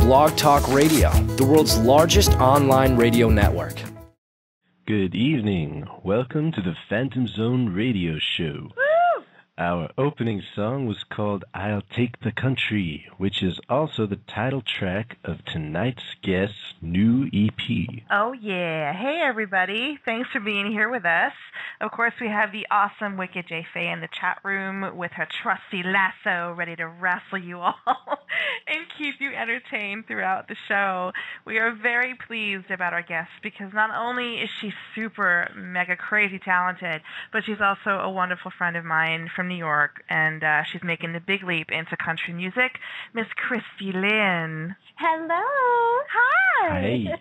Blog Talk Radio, the world's largest online radio network. Good evening. Welcome to the Phantom Zone Radio Show. Woo! Our opening song was called I'll Take the Country, which is also the title track of tonight's guest's new EP. Oh, yeah. Hey, everybody. Thanks for being here with us. Of course, we have the awesome Wicked J. Faye in the chat room with her trusty lasso ready to wrestle you all and keep you entertained throughout the show. We are very pleased about our guest because not only is she super mega crazy talented, but she's also a wonderful friend of mine from New York, and she's making the big leap into country music, Miss Kristy Lynn. Hello. Hi. Hey.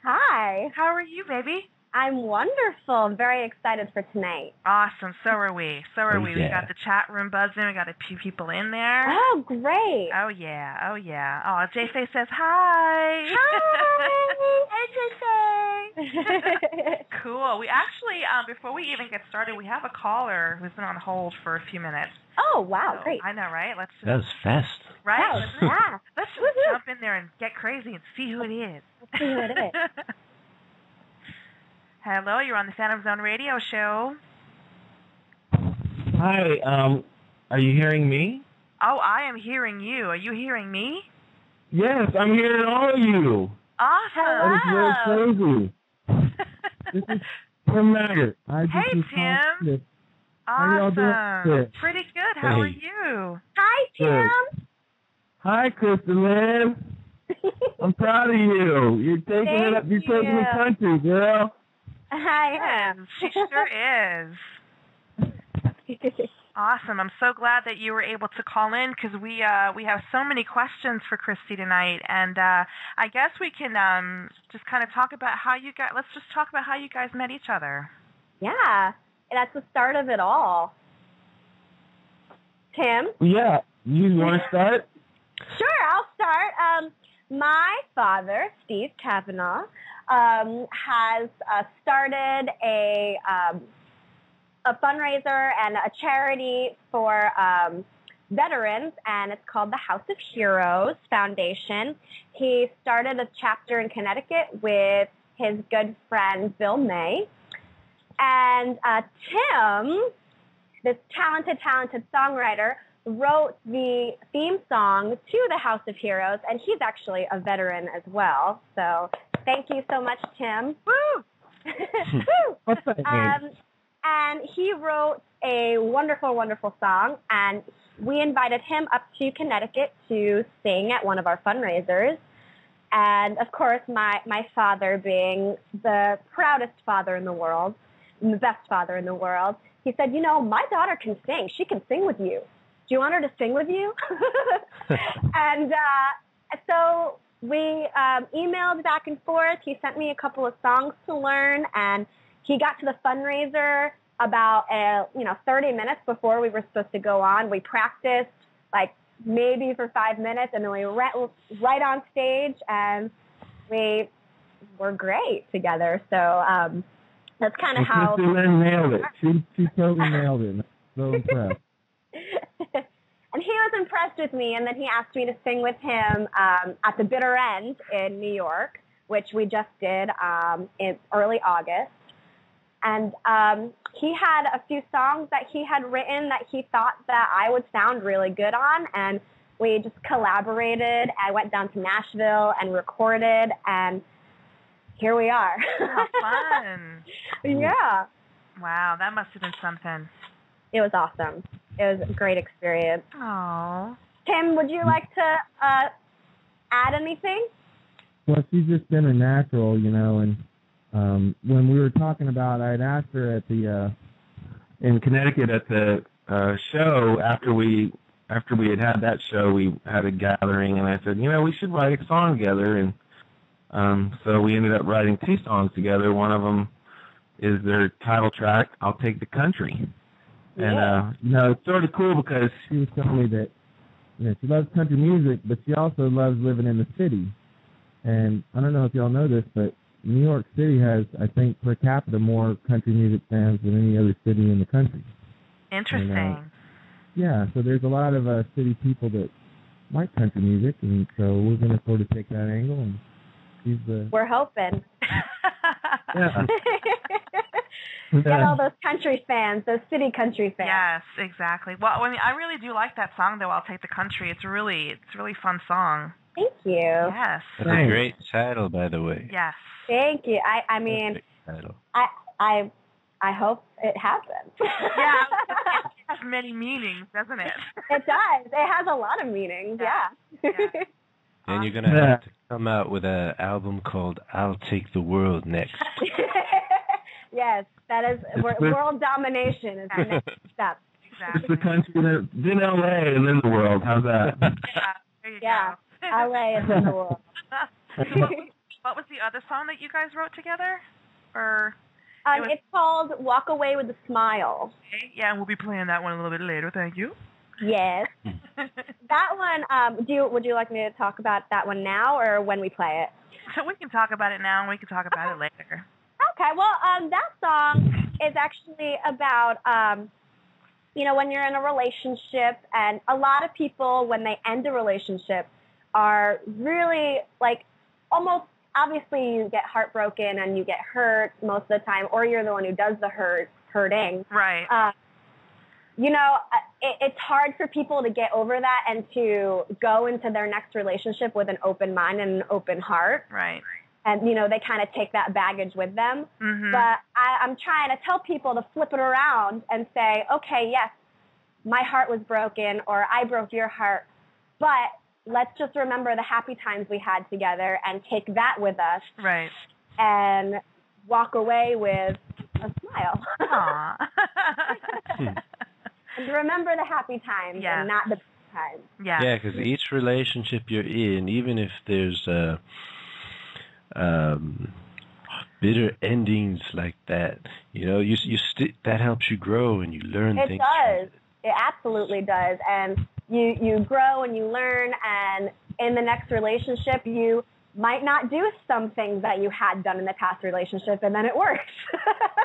Hi. How are you, baby? I'm wonderful. I'm very excited for tonight. Awesome. So are we. Yeah. We got the chat room buzzing. We got a few people in there. Oh, great. Oh, yeah. Oh, yeah. Oh, J-Faye says hi. Hi. Hey, J-Faye. Cool. We actually, before we even get started, we have a caller who's been on hold for a few minutes. Oh, wow. So, Great. I know, right? Let's just, That was fast. right? Wow. Yeah. Let's just jump in there and get crazy and see who it is. Let's see who it is. Hello, you're on the Phantom Zone Radio Show. Hi, are you hearing me? Oh, I am hearing you. Are you hearing me? Yes, I'm hearing all of you. Awesome. That is very crazy. This is Tim Maggart. Hey, Tim. How y'all doing today? Pretty good. How are Hey. you? Hi, Tim. Hi, Kristy Lynn. I'm proud of you. You're taking it up. You're taking the country, girl. I am. She sure is. Awesome. I'm so glad that you were able to call in because we have so many questions for Kristy tonight, and I guess we can just kind of talk about how you guys. Let's just talk about how you guys met each other. Yeah. That's the start of it all. Tim? Yeah, you want to start? Sure, I'll start. My father, Steve Kavanaugh, has started a fundraiser and a charity for veterans, and it's called the House of Heroes Foundation. He started a chapter in Connecticut with his good friend Bill May. And Tim, this talented songwriter, wrote the theme song to the House of Heroes, and he's actually a veteran as well. So thank you so much, Tim. Woo! Woo! What's that name? And he wrote a wonderful, wonderful song, and we invited him up to Connecticut to sing at one of our fundraisers. And, of course, my father, being the proudest father in the world, the best father in the world, he said, you know, my daughter can sing. She can sing with you. Do you want her to sing with you? And so we emailed back and forth. He sent me a couple of songs to learn, and he got to the fundraiser about 30 minutes before we were supposed to go on. We practiced like maybe for 5 minutes, and then we went right on stage, and we were great together. So that's kind of how. Kristy Lynn nailed it. She totally nailed it. I'm so impressed. And he was impressed with me, and then he asked me to sing with him at the Bitter End in New York, which we just did in early August. And he had a few songs that he had written that he thought that I would sound really good on, and we just collaborated. I went down to Nashville and recorded, and here we are. How fun. Yeah. Wow, that must have been something. It was awesome. It was a great experience. Oh. Tim, would you like to add anything? Well, she's just been a natural, and when we were talking about, I had asked her at the in Connecticut at the show after we had that show, we had a gathering, and I said, we should write a song together, and so we ended up writing 2 songs together. One of them is their title track, "I'll Take the Country." Yeah. And it's sort of cool because she was telling me that she loves country music, but she also loves living in the city. And I don't know if y'all know this, but New York City has, I think, per capita more country music fans than any other city in the country. Interesting. And, yeah, so there's a lot of city people that like country music, and so we're going to sort of take that angle, and he's the... We're hoping. Yeah. Get all those country fans, those city country fans. Yes, exactly. Well, I mean, I really do like that song, though. I'll Take the Country. It's a really fun song. Thank you. Yes. That's a great title, by the way. Yes. Thank you. I mean, I hope it happens. Yeah. It has many meanings, doesn't it? It does. It has a lot of meanings. Yeah. And you're gonna have to come out with an album called "I'll Take the World" next. Yes, that is world domination is the next step. It's the country then LA and then the world. How's that? Yeah, there you go. LA is in the world. So what was the other song that you guys wrote together? Or it's called Walk Away with a Smile. Okay. Yeah, and we'll be playing that one a little bit later. Thank you. Yes. That one, would you like me to talk about that one now or when we play it? So we can talk about it now and we can talk about it later. Okay, well, that song is actually about, when you're in a relationship, and a lot of people, when they end a relationship, are really, almost, obviously you get heartbroken and you get hurt most of the time, or you're the one who does the hurting. Right. It's hard for people to get over that and to go into their next relationship with an open mind and an open heart. Right. And, they kind of take that baggage with them. Mm-hmm. But I'm trying to tell people to flip it around and say, okay, yes, my heart was broken or I broke your heart, but let's just remember the happy times we had together and take that with us. Right. And walk away with a smile. Aww. And remember the happy times and not the bad times. Yeah. Yeah, because each relationship you're in, even if there's bitter endings like that, that helps you grow and you learn things. It does. It absolutely does. And you grow and you learn, and in the next relationship, you might not do some things that you had done in the past relationship, and then it works.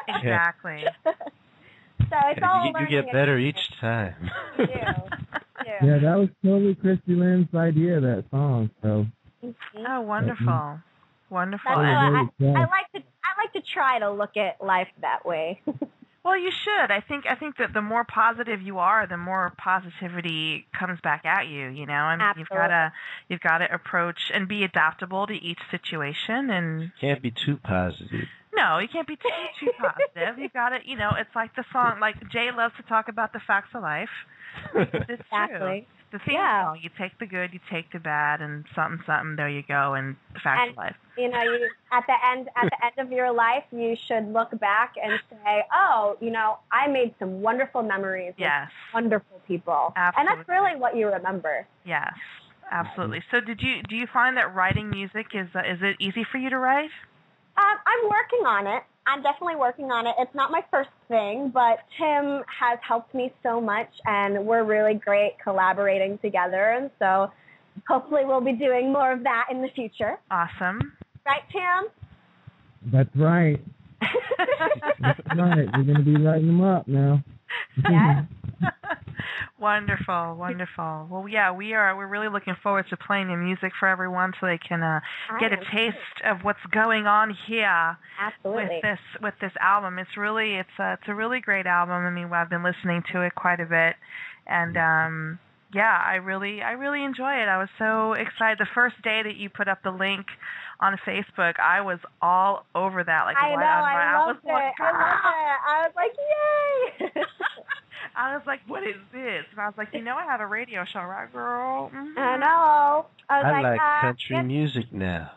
Exactly. So it's all learning. You get better each time. You do. Yeah, that was totally Kristy Lynn's idea, that song. So. Oh, wonderful. Wonderful. I like to try to look at life that way. Well, you should. I think that the more positive you are, the more positivity comes back at you. And Absolutely. you've got to approach and be adaptable to each situation. And can't be too positive. No, you can't be too positive. You got to, it's like the song. Like Jay loves to talk about the facts of life. It's exactly. True. The theme song, you take the good, you take the bad, and something, there you go, and the facts of life. At the end of your life, you should look back and say, oh, I made some wonderful memories with wonderful people. Absolutely. And that's really what you remember. Yes, absolutely. So do you find that writing music, is it easy for you to write? I'm working on it. I'm definitely working on it. It's not my first thing, but Tim has helped me so much, and we're really great collaborating together. And so hopefully we'll be doing more of that in the future. Awesome. Right, Tim? That's right. That's right. We're going to be writing them up now. Yes. Wonderful, wonderful. Well, yeah, we're really looking forward to playing the music for everyone so they can get a taste of what's going on here. Absolutely. With this album. It's a really great album. I mean, I've been listening to it quite a bit, and I really enjoy it. I was so excited the first day that you put up the link on Facebook. I was all over that. I loved it. I was like, yay! I was like, what is this? And I was like, I have a radio show, right, girl? Mm-hmm. I know. I like country music now.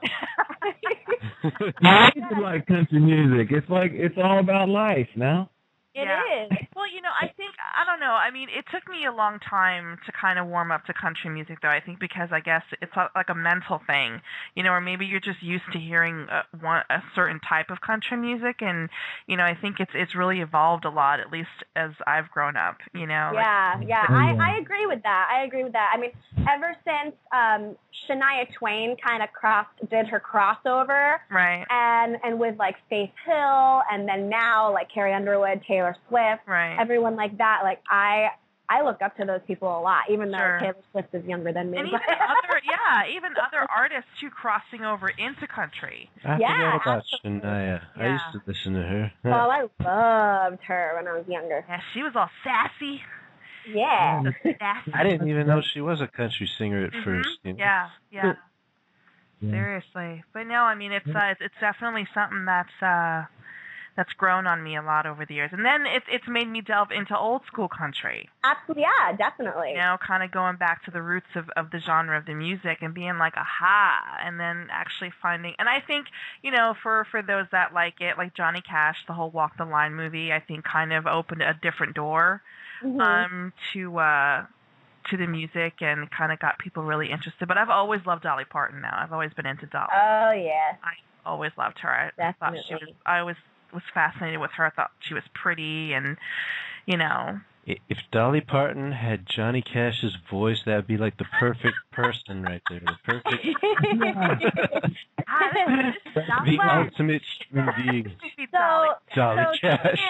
I do like country music. It's all about life now. It is. Well, I don't know. I mean, it took me a long time to kind of warm up to country music, though. I think because I guess it's like a mental thing, or maybe you're just used to hearing a certain type of country music, and I think it's really evolved a lot, at least as I've grown up. Yeah. I agree with that. I mean, ever since Shania Twain kind of did her crossover, right? And with like Faith Hill, and then now like Carrie Underwood, Taylor Swift, right? Everyone like that. Like I I look up to those people a lot, even though Sure. Taylor Swift is younger than me. And even even other artists too crossing over into country. I Yeah, forgot about absolutely. Shania. I Yeah. used to listen to her. Oh, I loved her when I was younger. Yeah, she was all sassy. Yeah. So sassy. I didn't even know she was a country singer at first. You know? Yeah. Yeah. Seriously. But no, I mean it's definitely something that's grown on me a lot over the years. And then it's made me delve into old school country. Absolutely, yeah, definitely. You know, kind of going back to the roots of the genre of the music and being like, aha, and then actually finding, and I think, you know, for those that like it, like Johnny Cash, the whole Walk the Line movie, I think kind of opened a different door to the music and kind of got people really interested. But I've always loved Dolly Parton now. I've always been into Dolly. Oh, yeah. I always loved her. I thought I always was fascinated with her. I thought she was pretty and, you know. If Dolly Parton had Johnny Cash's voice, that would be like the perfect person right there. The perfect. The ultimate human being. Dolly Cash.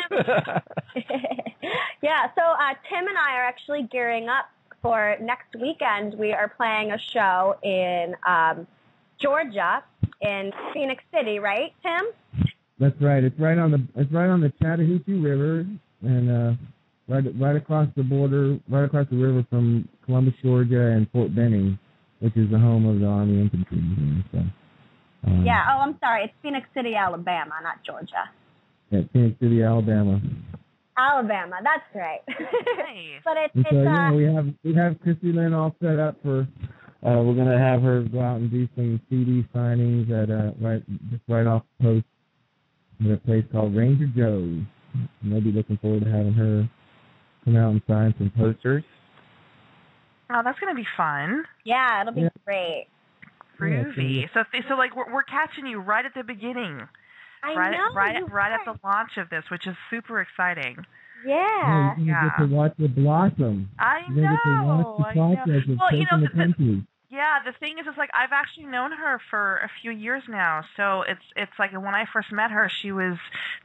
Yeah, so Tim and I are actually gearing up for next weekend. We are playing a show in Georgia, in Phoenix City, right, Tim? That's right. It's right on the Chattahoochee River, and right across the border, right across the river from Columbus, Georgia, and Fort Benning, which is the home of the Army Infantry. So, yeah. Oh, I'm sorry. It's Phoenix City, Alabama, not Georgia. Yeah, Phoenix City, Alabama. Alabama. That's right. Nice. But we have Kristy Lynn all set up for. We're gonna have her go out and do some CD signings at right off the post at a place called Ranger Joe's. And they'll be looking forward to having her come out and sign some posters. Oh, that's gonna be fun. Yeah, it'll be great. Groovy. So like we're catching you right at the beginning. Right at the launch of this, which is super exciting. Yeah. You get to watch it blossom. I know. Get to watch the process of taking the country. Yeah, the thing is like I've actually known her for a few years now. So it's like when I first met her, she was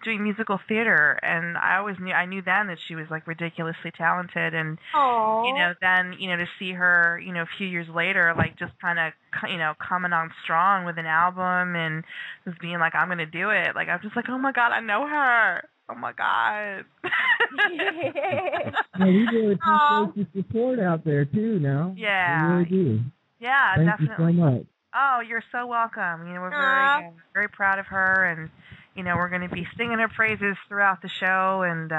doing musical theater, and I knew then that she was like ridiculously talented, and Aww. you know, then to see her a few years later, like just kind of coming on strong with an album and just being like, I'm gonna do it. Like I'm just like, oh my god, I know her. Oh my god. Well, we really appreciate your support out there too. Now. Yeah. We really do. Yeah, Thank definitely. you so much. Oh, you're so welcome. We're very very proud of her, and we're going to be singing her praises throughout the show, and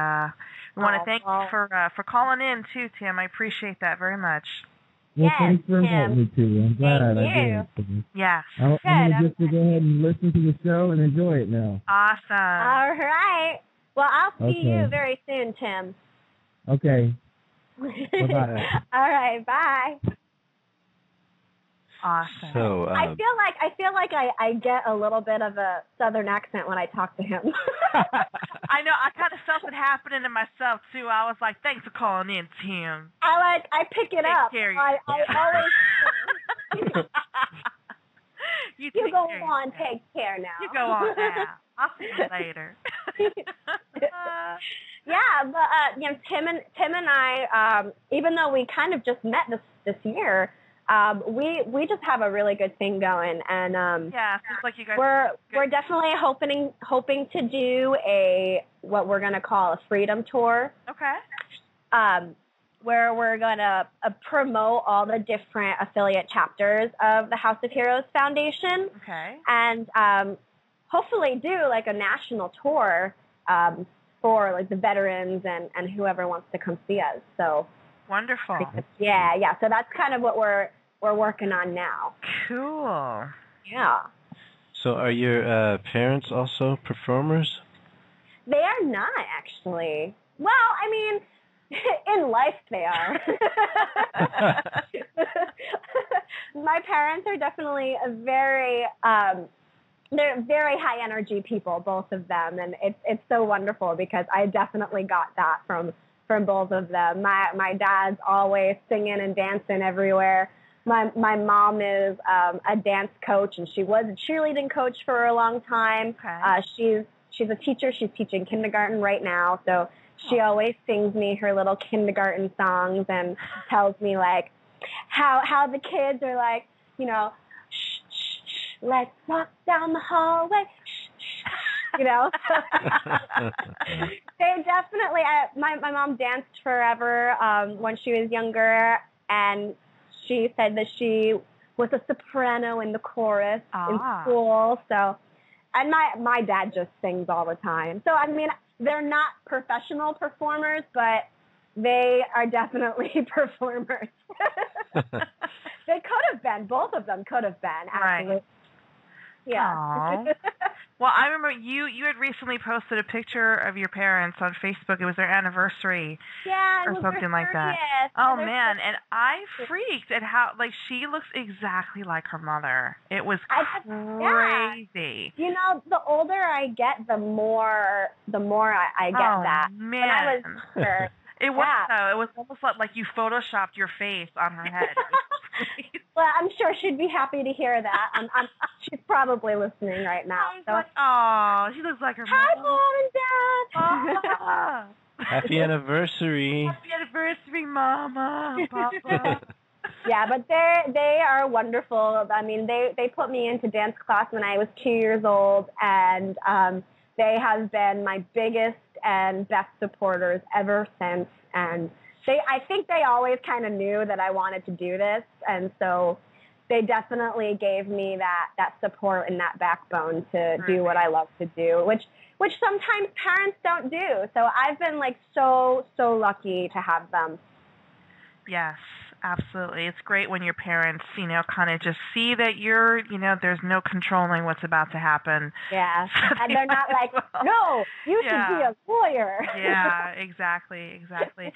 we want to thank you for calling in too, Tim. I appreciate that very much. Well, thanks for inviting me too. I'm glad I did. Yes. I'm going to just go ahead and listen to the show and enjoy it now. Awesome. All right. Well, I'll see you very soon, Tim. Okay. Bye-bye. All right. Bye. Awesome. So I feel like I get a little bit of a southern accent when I talk to him. I know. I kind of felt it happening to myself too. I was like, "Thanks for calling in, Tim." I pick it up. I always. You go on. Take care now. You go on now. I'll see you later. Yeah, but Tim and I, even though we kind of just met this year. We just have a really good thing going, and yeah, seems like you guys. We're definitely hoping to do what we're gonna call a freedom tour. Okay. Where we're gonna promote all the different affiliate chapters of the House of Heroes Foundation. Okay. And hopefully do like a national tour for like the veterans and whoever wants to come see us. So. Wonderful. Yeah. So that's kind of what we're working on now. Cool. Yeah. So are your parents also performers? They are not, actually. Well, I mean, in life they are. My parents are definitely they're very high energy people, both of them, and it's so wonderful because I definitely got that from both of them. My dad's always singing and dancing everywhere. My mom is a dance coach, and she was a cheerleading coach for a long time. Okay. She's a teacher. She's teaching kindergarten right now. So she always sings me her little kindergarten songs and tells me like how the kids are like, you know, shh, shh, shh, let's walk down the hallway, shh, shh, you know. They definitely, my mom danced forever when she was younger, and she said that she was a soprano in the chorus in school. So, and my dad just sings all the time. So, I mean, they're not professional performers, but they are definitely performers. They could have been. Both of them could have been, actually. Right. Yeah. Well, I remember you had recently posted a picture of your parents on Facebook. It was their anniversary. Yeah, it or was something like that. Oh man, and I freaked at how like she looks exactly like her mother. It was crazy. Yeah. You know, the older I get, the more I get that. Man. When I was younger, it was it was almost like you photoshopped your face on her head. Well, I'm sure she'd be happy to hear that. She's probably listening right now. I was like, oh, she looks like her Hi, Mom and Dad. Happy anniversary. Happy anniversary, Mama, Papa. Yeah, but they are wonderful. I mean, they put me into dance class when I was 2 years old, and they have been my biggest and best supporters ever since. And I think they always kind of knew that I wanted to do this, and so they definitely gave me that support and that backbone to do what I love to do, which sometimes parents don't do. So I've been like so lucky to have them. Yes, absolutely. It's great when your parents, kind of just see that you're, there's no controlling what's about to happen. Yeah. And they're not like, no, you should be a lawyer. Yeah, exactly. Let me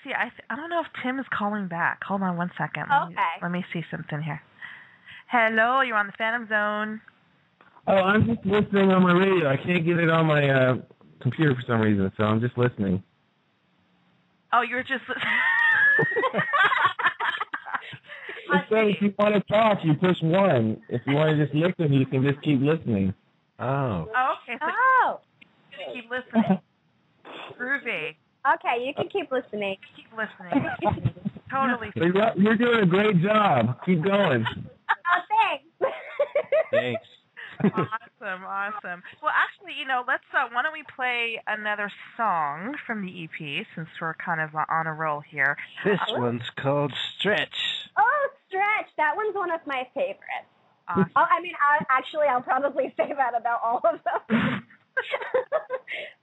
see. I don't know if Tim is calling back. Hold on one second. Let me see something here. Hello, you're on the Phantom Zone. Oh, I'm just listening on my radio. I can't get it on my computer for some reason, so I'm just listening. Oh, you're just It says if you want to talk, you push 1. If you want to just listen, you can just keep listening. Oh. Okay. So keep listening. Groovy. Okay, you can keep listening. Keep listening. Totally. You're doing a great job. Keep going. Oh, thanks. Thanks. Awesome. Well, actually, let's. Why don't we play another song from the EP since we're kind of on a roll here. This one's called Stretch. Oh, Stretch. That one's one of my favorites. Awesome. I'll probably say that about all of them.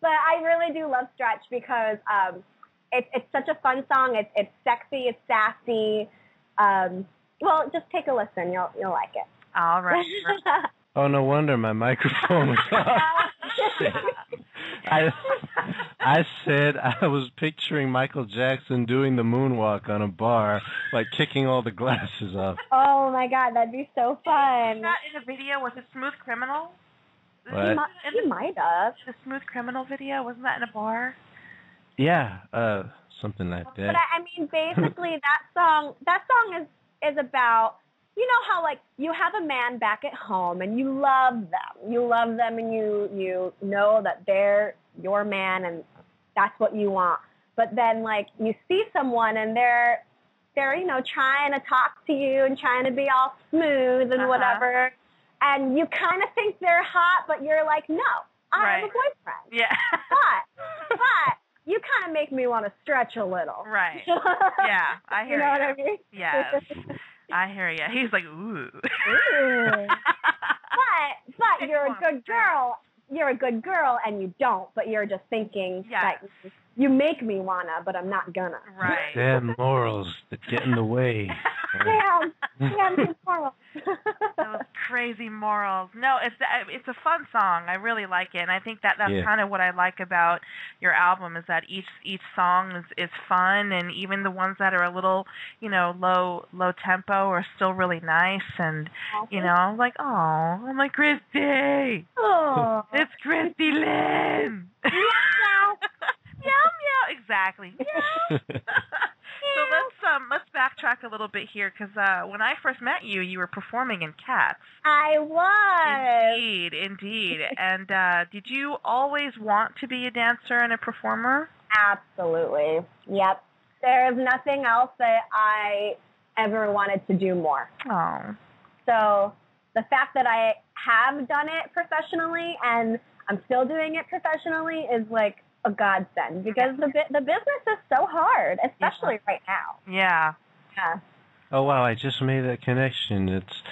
But I really do love Stretch because it's such a fun song. It's sexy. It's sassy. Well, just take a listen. You'll like it. All right. Oh, no wonder my microphone was off. I said I was picturing Michael Jackson doing the moonwalk on a bar, like kicking all the glasses off. Oh, my God, that'd be so fun. That in the video, was it Smooth Criminal? What? He might have. The Smooth Criminal video, wasn't that in a bar? Yeah, something like that. But I mean, basically, that song is about, how like you have a man back at home and you love them and you know that they're your man and that's what you want. But then like you see someone and they're trying to talk to you and trying to be all smooth and whatever, and you kind of think they're hot, but you're like, no, I have a boyfriend. Yeah. But you kind of make me want to stretch a little. Right. Yeah, I hear you. You know what I mean? Yes. I hear you. He's like, ooh. But you're a good girl. You're a good girl, and you don't. But you're just thinking that you make me wanna, but I'm not gonna. Right. Damn morals that get in the way. Damn morals. Those crazy morals. No, it's a fun song. I really like it, and I think that's kind of what I like about your album is that each song is fun, and even the ones that are a little low tempo are still really nice. And I'm like, I'm like Kristy. Oh, it's Kristy Lynn. Meow meow. Exactly. So let's backtrack a little bit here, because when I first met you, you were performing in Cats. I was. Indeed. And did you always want to be a dancer and a performer? Absolutely. Yep. There is nothing else that I ever wanted to do more. Oh. So the fact that I have done it professionally and I'm still doing it professionally is like a godsend, because the business is so hard, especially right now. Yeah. Yeah. Oh, wow, I just made that connection. It's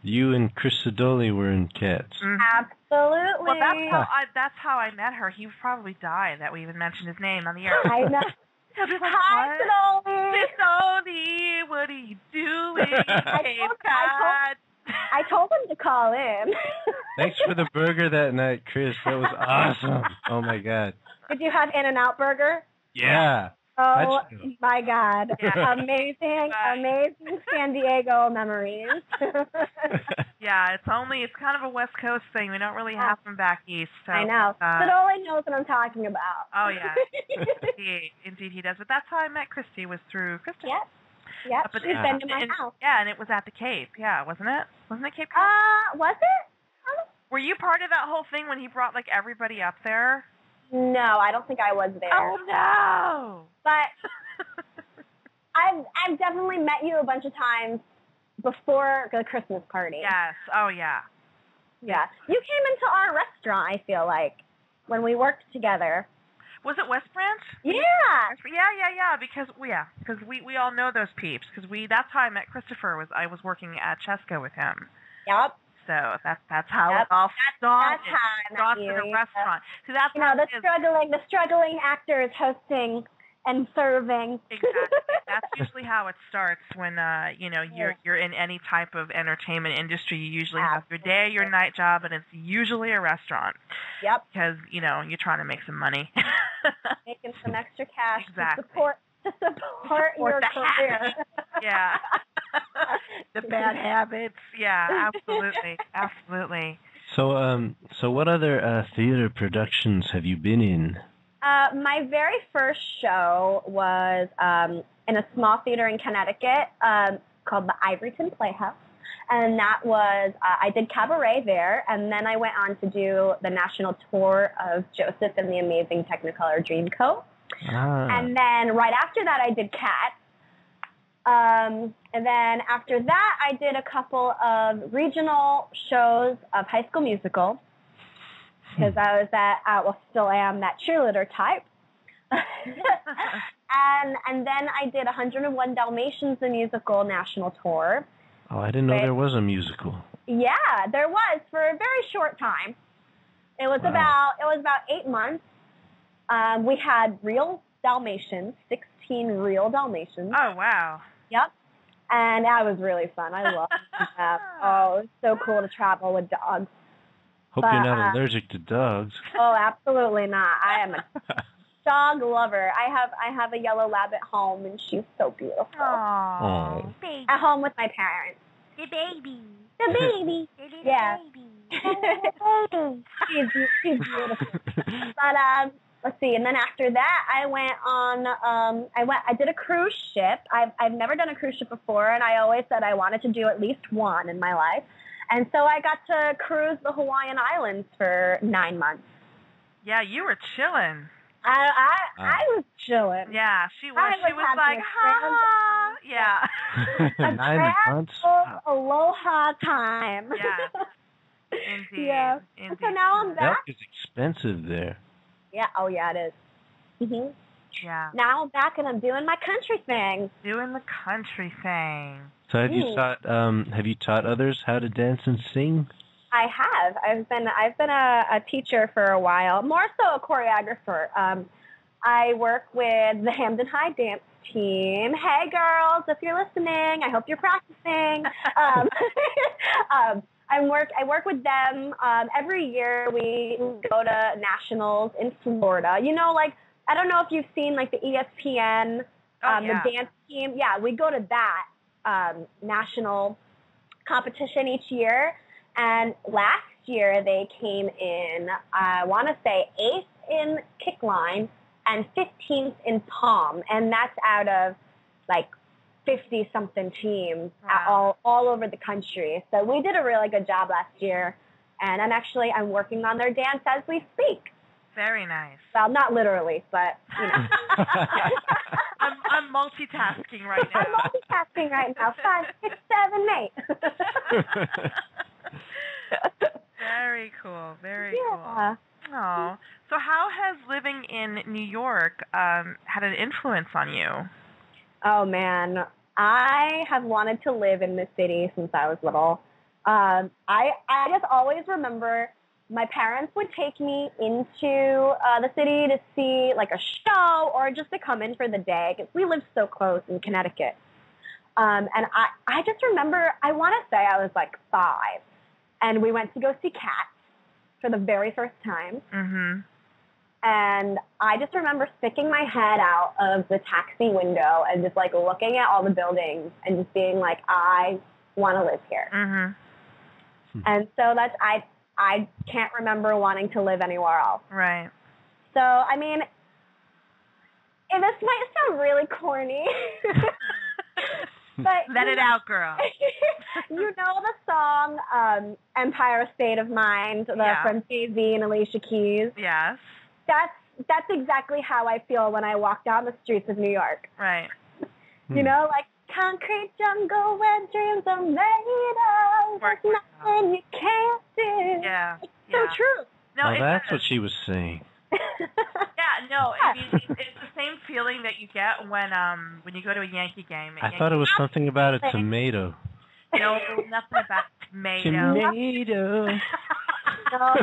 you and Kristy Lynn were in Cats. Mm-hmm. Absolutely. Well, that's how I met her. He would probably die that we even mentioned his name on the air. I know. He'll be like, Hi, Kristy, what are you doing? I told him to call in. Thanks for the burger that night, Chris. That was awesome. Oh, my God. Did you have In-N-Out Burger? Yeah. Oh, my God. Yeah. Amazing San Diego memories. Yeah, it's kind of a West Coast thing. We don't really have them back east. So, I know. Sidoli knows what I'm talking about. Oh, yeah. Indeed he does. But that's how I met Kristy, was through Kristy. Yep. She's been to my house. Yeah, and it was at the Cape. Yeah, wasn't it? Wasn't it Cape? Was it? Were you part of that whole thing when he brought, like, everybody up there? No, I don't think I was there. Oh, no. But I've definitely met you a bunch of times before the Christmas party. Yes. Oh, yeah. Yeah. You came into our restaurant, I feel like, when we worked together. Was it West Branch? Yeah. Because we all know those peeps. Because that's how I met Christopher. I was working at Chesco with him. Yep. So that's how it all started. That's how I met you. In a restaurant. So that's the struggling actors hosting and serving. Exactly. That's usually how it starts when you're in any type of entertainment industry. You usually have your day, your night job, and it's usually a restaurant. Yep. Because you're trying to make some money. Making some extra cash exactly. to support your career. Yeah. The bad habits. Yeah, absolutely. So what other theater productions have you been in? My very first show was in a small theater in Connecticut called the Ivoryton Playhouse. And that was, I did cabaret there, and then I went on to do the national tour of Joseph and the Amazing Technicolor Dreamcoat. And then right after that, I did Cats. And then after that, I did a couple of regional shows of High School Musical, because I was still am that cheerleader type. and then I did 101 Dalmatians, the musical national tour. Oh, I didn't know there was a musical. Yeah, there was for a very short time. It was about 8 months. We had real Dalmatians, 16 real Dalmatians. Oh, wow. Yep. And that was really fun. I loved that. Oh, it was so cool to travel with dogs. Hope you're not allergic to dogs. Oh, absolutely not. I am a dog lover. I have a yellow lab at home, and she's so beautiful. Aww. Baby. At home with my parents. The baby. Yeah. Baby. She's beautiful. But let's see. And then after that, I went on. I did a cruise ship. I've never done a cruise ship before, and I always said I wanted to do at least one in my life. And so I got to cruise the Hawaiian Islands for 9 months. Yeah, you were chilling. I was chilling. Yeah, she was. She was like, ha. Yeah. 9 months. Aloha time. Yeah. Indeed. Yeah. Indeed. So now I'm back. Milk is expensive there. Yeah. Oh, yeah, it is. Mhm. Yeah. Now I'm back and I'm doing my country thing. Doing the country thing. So have you taught others how to dance and sing? I have. I've been a teacher for a while, more so a choreographer. I work with the Hamden High Dance Team. Hey, girls, if you're listening, I hope you're practicing. I work with them. Every year we go to nationals in Florida. You know, like, I don't know if you've seen, like, the ESPN, the dance team. Yeah, we go to that national competition each year. And last year they came in, I want to say 8th in kick line and 15th in palm. And that's out of like 50-something teams all over the country. So we did a really good job last year. And I'm working on their dance as we speak. Very nice. Well, not literally, but, you know. I'm multitasking right now. I'm multitasking right now. 5, 6, 7, 8. Very cool. Very cool. Yeah. Oh, so how has living in New York had an influence on you? Oh, man. I have wanted to live in this city since I was little. I just always remember my parents would take me into the city to see like a show or just to come in for the day because we lived so close in Connecticut. And I just remember, I want to say I was like 5, and we went to go see Cats for the very first time. Mm-hmm. And I just remember sticking my head out of the taxi window and just like looking at all the buildings and just being like, I want to live here. Mm-hmm. And so I can't remember wanting to live anywhere else. Right. So, I mean, and this might sound really corny. But let it out, girl. You know the song Empire State of Mind, from Jay-Z and Alicia Keys? Yes. That's exactly how I feel when I walk down the streets of New York. Right. You know, like concrete jungle where dreams are made of. There's nothing you can't do. Yeah. It's so true. No, well, that's what she was saying. Yeah, no, I mean, it's the same feeling that you get when you go to a Yankee game. I thought it was something about a tomato. No, nothing about tomato. Tomato. No,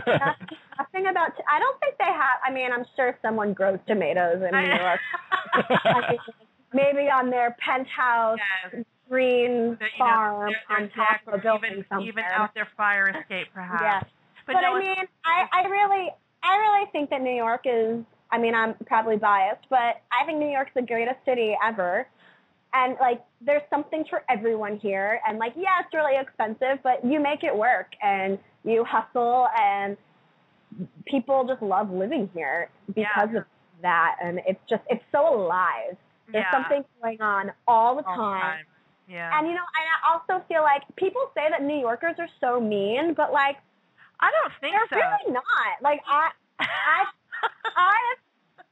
nothing about. I don't think they have. I mean, I'm sure someone grows tomatoes in New York. I mean, maybe on their penthouse green farm on top of a building somewhere. Even out their fire escape, perhaps. Yes. But no, I mean, I really think that New York is. I mean, I'm probably biased, but I think New York's the greatest city ever. And, like, there's something for everyone here. And, like, yeah, it's really expensive, but you make it work. And you hustle, and people just love living here because of that. And it's so alive. There's something going on all the time. Yeah. And, you know, I also feel like people say that New Yorkers are so mean, but, like, I don't think so. They're really not. Like,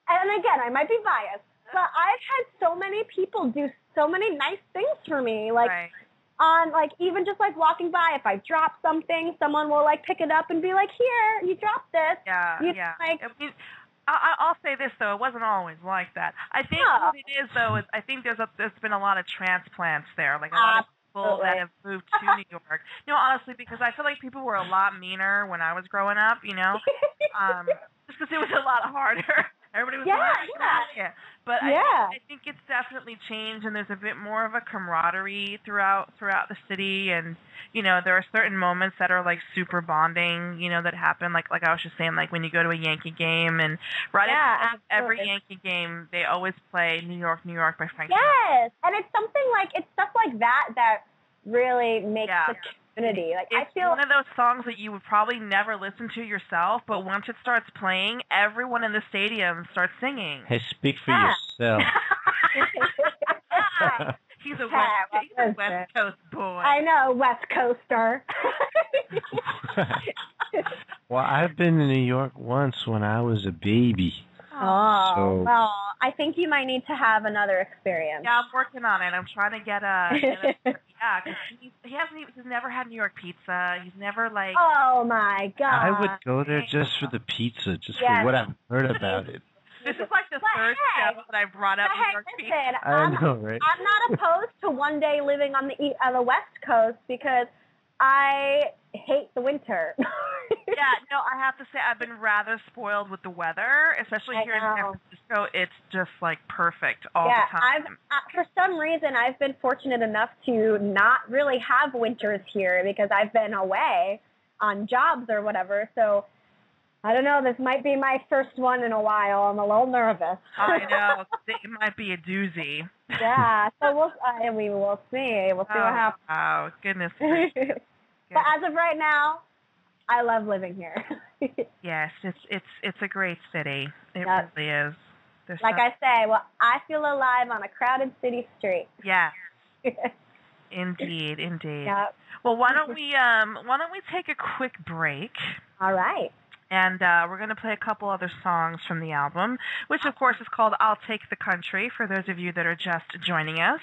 and again, I might be biased, but I've had so many people do so many nice things for me. Like, on, like, even just, like, walking by, if I drop something, someone will, like, pick it up and be like, here, you dropped this. Yeah, Like, I'll say this, though. It wasn't always like that. I think what it is, though, is I think there's been a lot of transplants there. Like, a lot of people that have moved to New York. You know, honestly, because I feel like people were a lot meaner when I was growing up, you know? Just because it was a lot harder. Everybody was like, But I think it's definitely changed, and there's a bit more of a camaraderie throughout the city. And, you know, there are certain moments that are, like, super bonding, you know, that happen. Like I was just saying, like, when you go to a Yankee game, and at every Yankee game, they always play New York, New York by Frank Sinatra. Yes, and it's stuff like that really makes the community. Like, it's I feel one of those songs that you would probably never listen to yourself, but once it starts playing, everyone in the stadium starts singing. Hey, speak for yourself. He's a West Coast boy. I know, West Coaster. Well, I've been to New York once when I was a baby. Oh, well, I think you might need to have another experience. Yeah, I'm working on it. I'm trying to get because he's never had New York pizza. He's never, like... Oh, my God. I would go there just for the pizza, just for what I've heard about it. This is like the third show that I brought up New York pizza. I know, right? I'm not opposed to one day living on the West Coast because I hate the winter. I have to say I've been rather spoiled with the weather, especially here in San Francisco. It's just like perfect all the time. For some reason, I've been fortunate enough to not really have winters here because I've been away on jobs or whatever. So I don't know. This might be my first one in a while. I'm a little nervous. I know. It might be a doozy. Yeah. So we'll see. We'll see what happens. Oh, goodness gracious. But as of right now, I love living here. Yes, it's a great city. It really is. I say, I feel alive on a crowded city street. Yes, Indeed, indeed. Yep. Well, why don't we take a quick break? All right. And we're going to play a couple other songs from the album, which of course is called "I'll Take the Country" for those of you that are just joining us.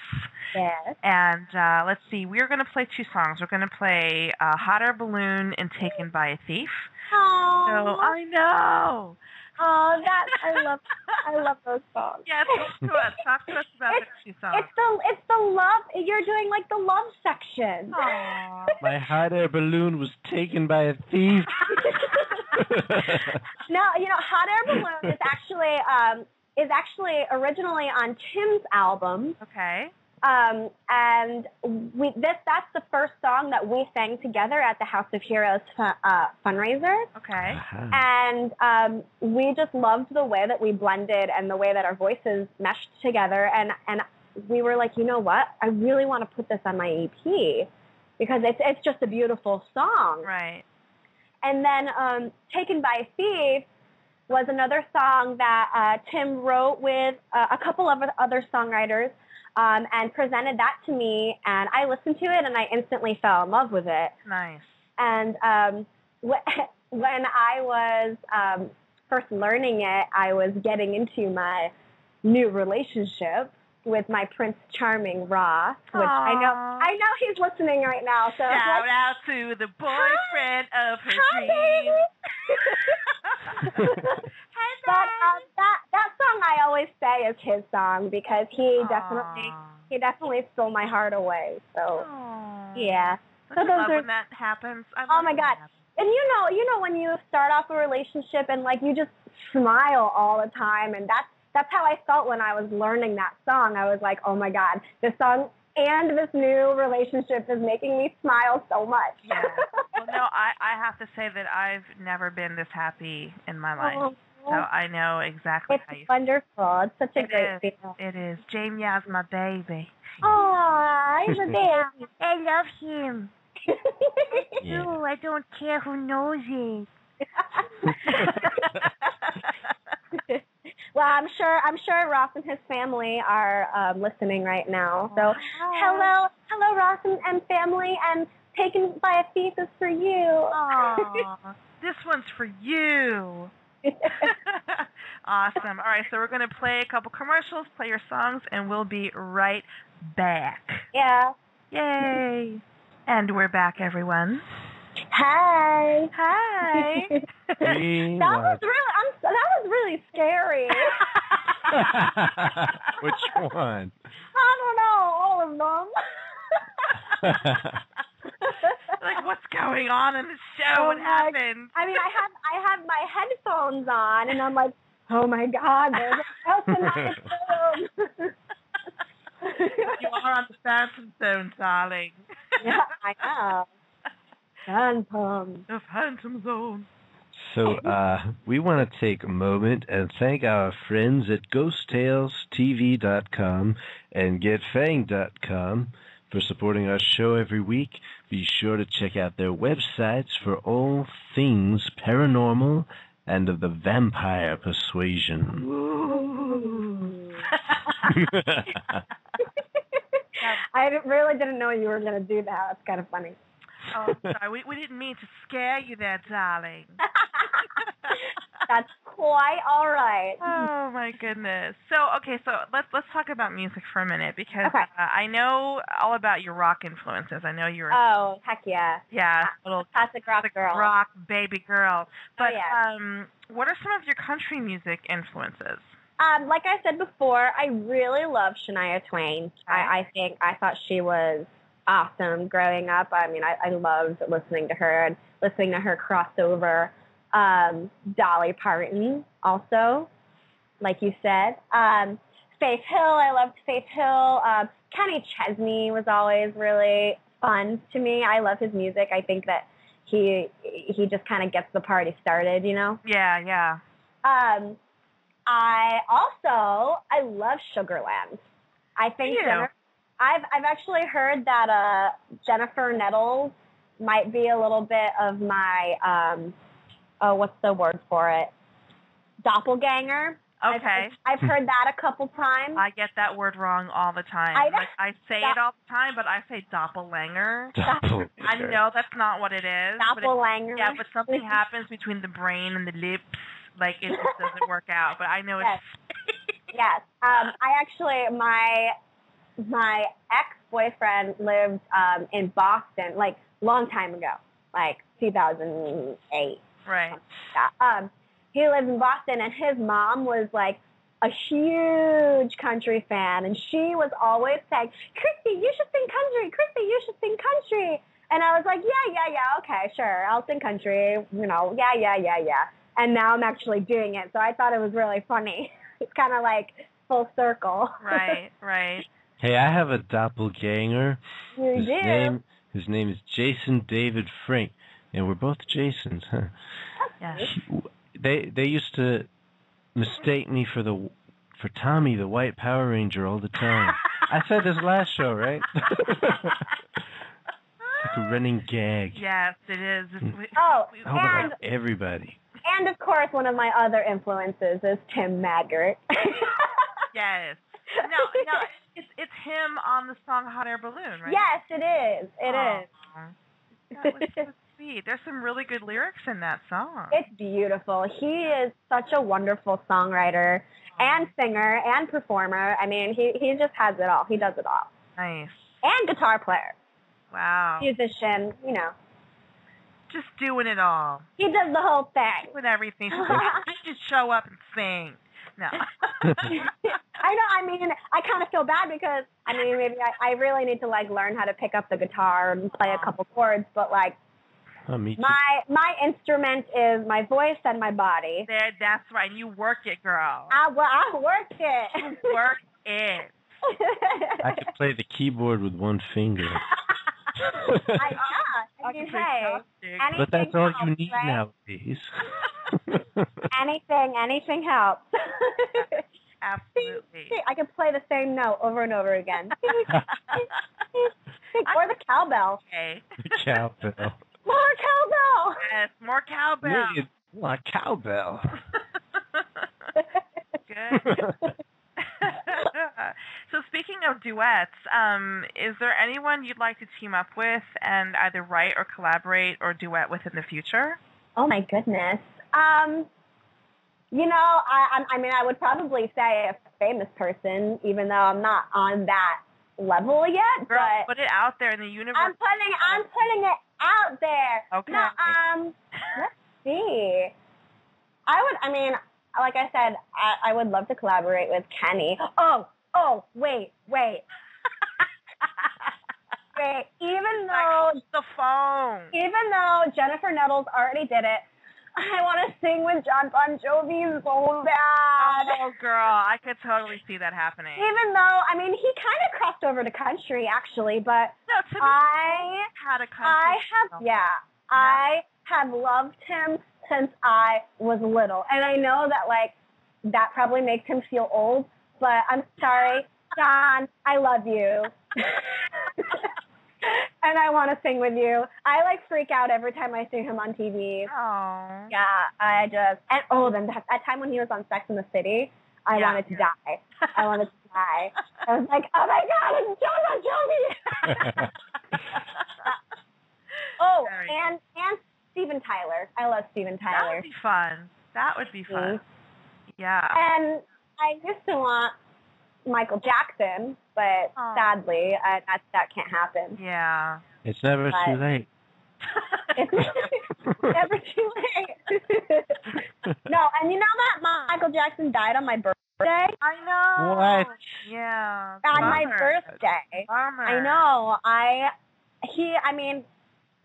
Yes. And let's see, we're going to play two songs. We're going to play "Hot Air Balloon" and "Taken by a Thief." Oh. So I know. Oh, I love those songs. Yes, talk to us about those two songs. It's the love. You're doing like the love section. Aww. My hot air balloon was taken by a thief. No, Hot Air Balloon is actually originally on Tim's album. Okay. And that's the first song that we sang together at the House of Heroes fundraiser. Okay. And we just loved the way that we blended and the way that our voices meshed together. And we were like, you know what? I really want to put this on my EP because it's just a beautiful song. Right. And then Taken by a Thief was another song that Tim wrote with a couple of other songwriters. And presented that to me, and I listened to it, and I instantly fell in love with it. Nice. And when I was first learning it, I was getting into my new relationship with my Prince Charming Ross, which I know he's listening right now. So shout out to the boyfriend of her dreams. But that song I always say is his song because he definitely stole my heart away. So yeah. Don't you love when that happens? Oh my God. And you know when you start off a relationship and like you just smile all the time, and that's how I felt when I was learning that song. I was like, oh my God, this song and this new relationship is making me smile so much. Yeah. Well, no, I have to say that I've never been this happy in my life. So I know exactly how you feel. It's wonderful. It's such a great feeling. It is. Jamie is my baby. Oh, he's a baby. I love him. Yeah. No, I don't care who knows it. Well, I'm sure Ross and his family are listening right now. So, hello, Ross and family, and Taken by a Thief is for you. Aww, this one's for you. Awesome. All right, so we're going to play a couple commercials, play your songs, and we'll be right back. Yeah. Yay. And we're back, everyone. Hi. Hi. That was really scary. Which one? I don't know, all of them. Like, what's going on in the show? What happened? I mean, I had my headphones on, and I'm like, oh my God, there's a house in my room. You are on the Phantom Zone, darling. Yeah, I know. Phantom. The Phantom Zone. So we want to take a moment and thank our friends at GhostTalesTV.com and GetFang.com for supporting our show every week. Be sure to check out their websites for all things paranormal and of the vampire persuasion. Ooh. I really didn't know you were going to do that. That's kind of funny. Oh, sorry. We didn't mean to scare you there, darling. That's quite all right. Oh my goodness. So let's talk about music for a minute because I know all about your rock influences. I know you're heck yeah. Yeah, little classic rock girl. Rock baby girl. But yeah. What are some of your country music influences? Like I said before, I really love Shania Twain. I thought she was awesome growing up. I mean, I loved listening to her and listening to her crossover. Dolly Parton also, like you said. Faith Hill, I loved Faith Hill. Kenny Chesney was always really fun to me. I love his music. I think that he just kind of gets the party started, you know? Yeah, yeah. I love Sugarland. I think I've actually heard that Jennifer Nettles might be a little bit of my what's the word for it? Doppelganger. Okay. I've heard that a couple times. I get that word wrong all the time. I say it all the time, but I say doppelganger. Doppelganger. I know that's not what it is. Doppelganger. But something happens between the brain and the lips. Like, it just doesn't work out. But I know Yes. it's... Yes. I actually, my ex-boyfriend lived in Boston, like, long time ago, like 2008. Right. He lived in Boston, and his mom was, like, a huge country fan, and she was always saying, Kristy, you should sing country. Kristy, you should sing country. And I was like, yeah, okay, sure, I'll sing country, yeah. And now I'm actually doing it, so I thought it was really funny. It's kind of like full circle. Right. Hey, I have a doppelganger. His name is Jason David Frink, and we're both Jasons, huh? Yeah. They used to mistake me for Tommy, the White Power Ranger, all the time. I said this last show, right? It's like a running gag. Yes, it is. And everybody. And of course, one of my other influences is Tim Maggart. Yes. No, it's him on the song "Hot Air Balloon," right? Yes, it is. It is. That was so sweet. There's some really good lyrics in that song. It's beautiful. He is such a wonderful songwriter and singer and performer. I mean, he just has it all. He does it all. Nice. And guitar player. Wow. Musician, Just doing it all. He does the whole thing. With everything. I just show up and sing. No. I know. I mean, I kind of feel bad because, maybe I really need to, learn how to pick up the guitar and play a couple chords, but, me too. my instrument is my voice and my body. That's right. You work it, girl. I work it. Work it. I could play the keyboard with one finger. But that's all you need nowadays. Anything helps. Absolutely. I can play the same note over and over again. Or the cowbell. Okay. The cowbell. More cowbell. Yes, more cowbell. Like cowbell. Good. So speaking of duets, is there anyone you'd like to team up with and either write or collaborate or duet with in the future? Oh my goodness. I would probably say a famous person, even though I'm not on that level yet. Girl, but put it out there in the universe. I'm putting it out there. Okay. No, let's see. Like I said, I would love to collaborate with Kenny. Oh, wait. Wait, even though Jennifer Nettles already did it, I want to sing with John Bon Jovi so bad. Oh, girl, I could totally see that happening. Even though, he kind of crossed over to country, actually, but I have loved him since I was little. And I know that, that probably makes him feel old, but I'm sorry, John, I love you. And I want to sing with you. I freak out every time I see him on TV. Oh. Yeah, then that time when he was on Sex and the City, I wanted to die. I wanted to die. I was like, oh my God, it's John Bon Jovi. And Steven Tyler. I love Steven Tyler. That would be fun. Mm-hmm. Yeah. And I used to want Michael Jackson, but sadly, that can't happen. Yeah. It's never too late. It's never too late. No, and you know that Michael Jackson died on my birthday? I know. What? Yeah. On my birthday. Bummer. I know.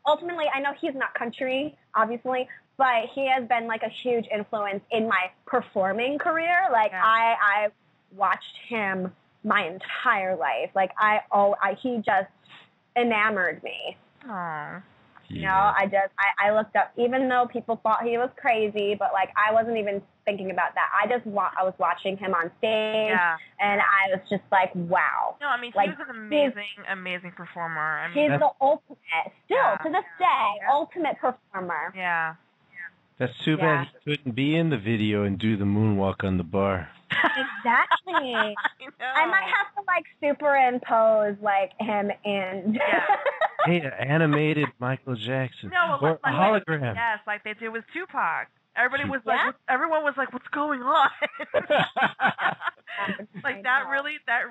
Ultimately, I know he's not country, obviously, but he has been a huge influence in my performing career. I watched him my entire life. He just enamored me. Aww. I looked up, even though people thought he was crazy, but I wasn't even thinking about that. I was watching him on stage, and I was just wow. No, he was an amazing performer. He's the ultimate, to this day, ultimate performer. Yeah. That's too bad he couldn't be in the video and do the moonwalk on the bar. Exactly. I might have to superimpose him in. Hey, animated Michael Jackson. No, or a hologram. Yes, like they did with Tupac. Everybody was everyone was like, "What's going on?" that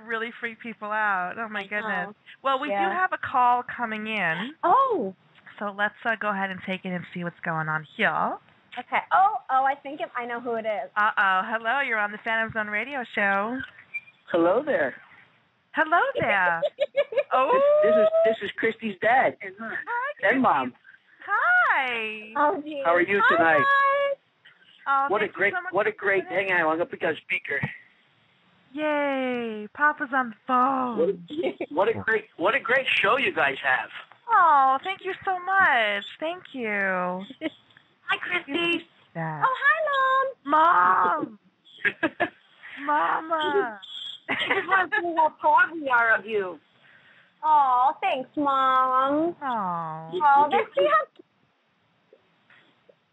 really freaked people out. Oh my goodness. Well, we do have a call coming in. Oh. So let's go ahead and take it and see what's going on here. Okay. Oh, I think I know who it is. Hello, you're on the Phantom Zone Radio Show. Hello there. Hello there. Oh. This is Kristy's dad and mom. Hi. Oh, geez. How are you tonight? Hi. Oh, what a great hang on, I'm gonna put you on speaker. Yay! Papa's on the phone. What a great show you guys have. Oh, thank you so much. Thank you. Hi, Kristy. Oh, hi, Mom. Mama. I just want to see how proud we are of you. Oh, thanks, Mom. Oh, let's see how.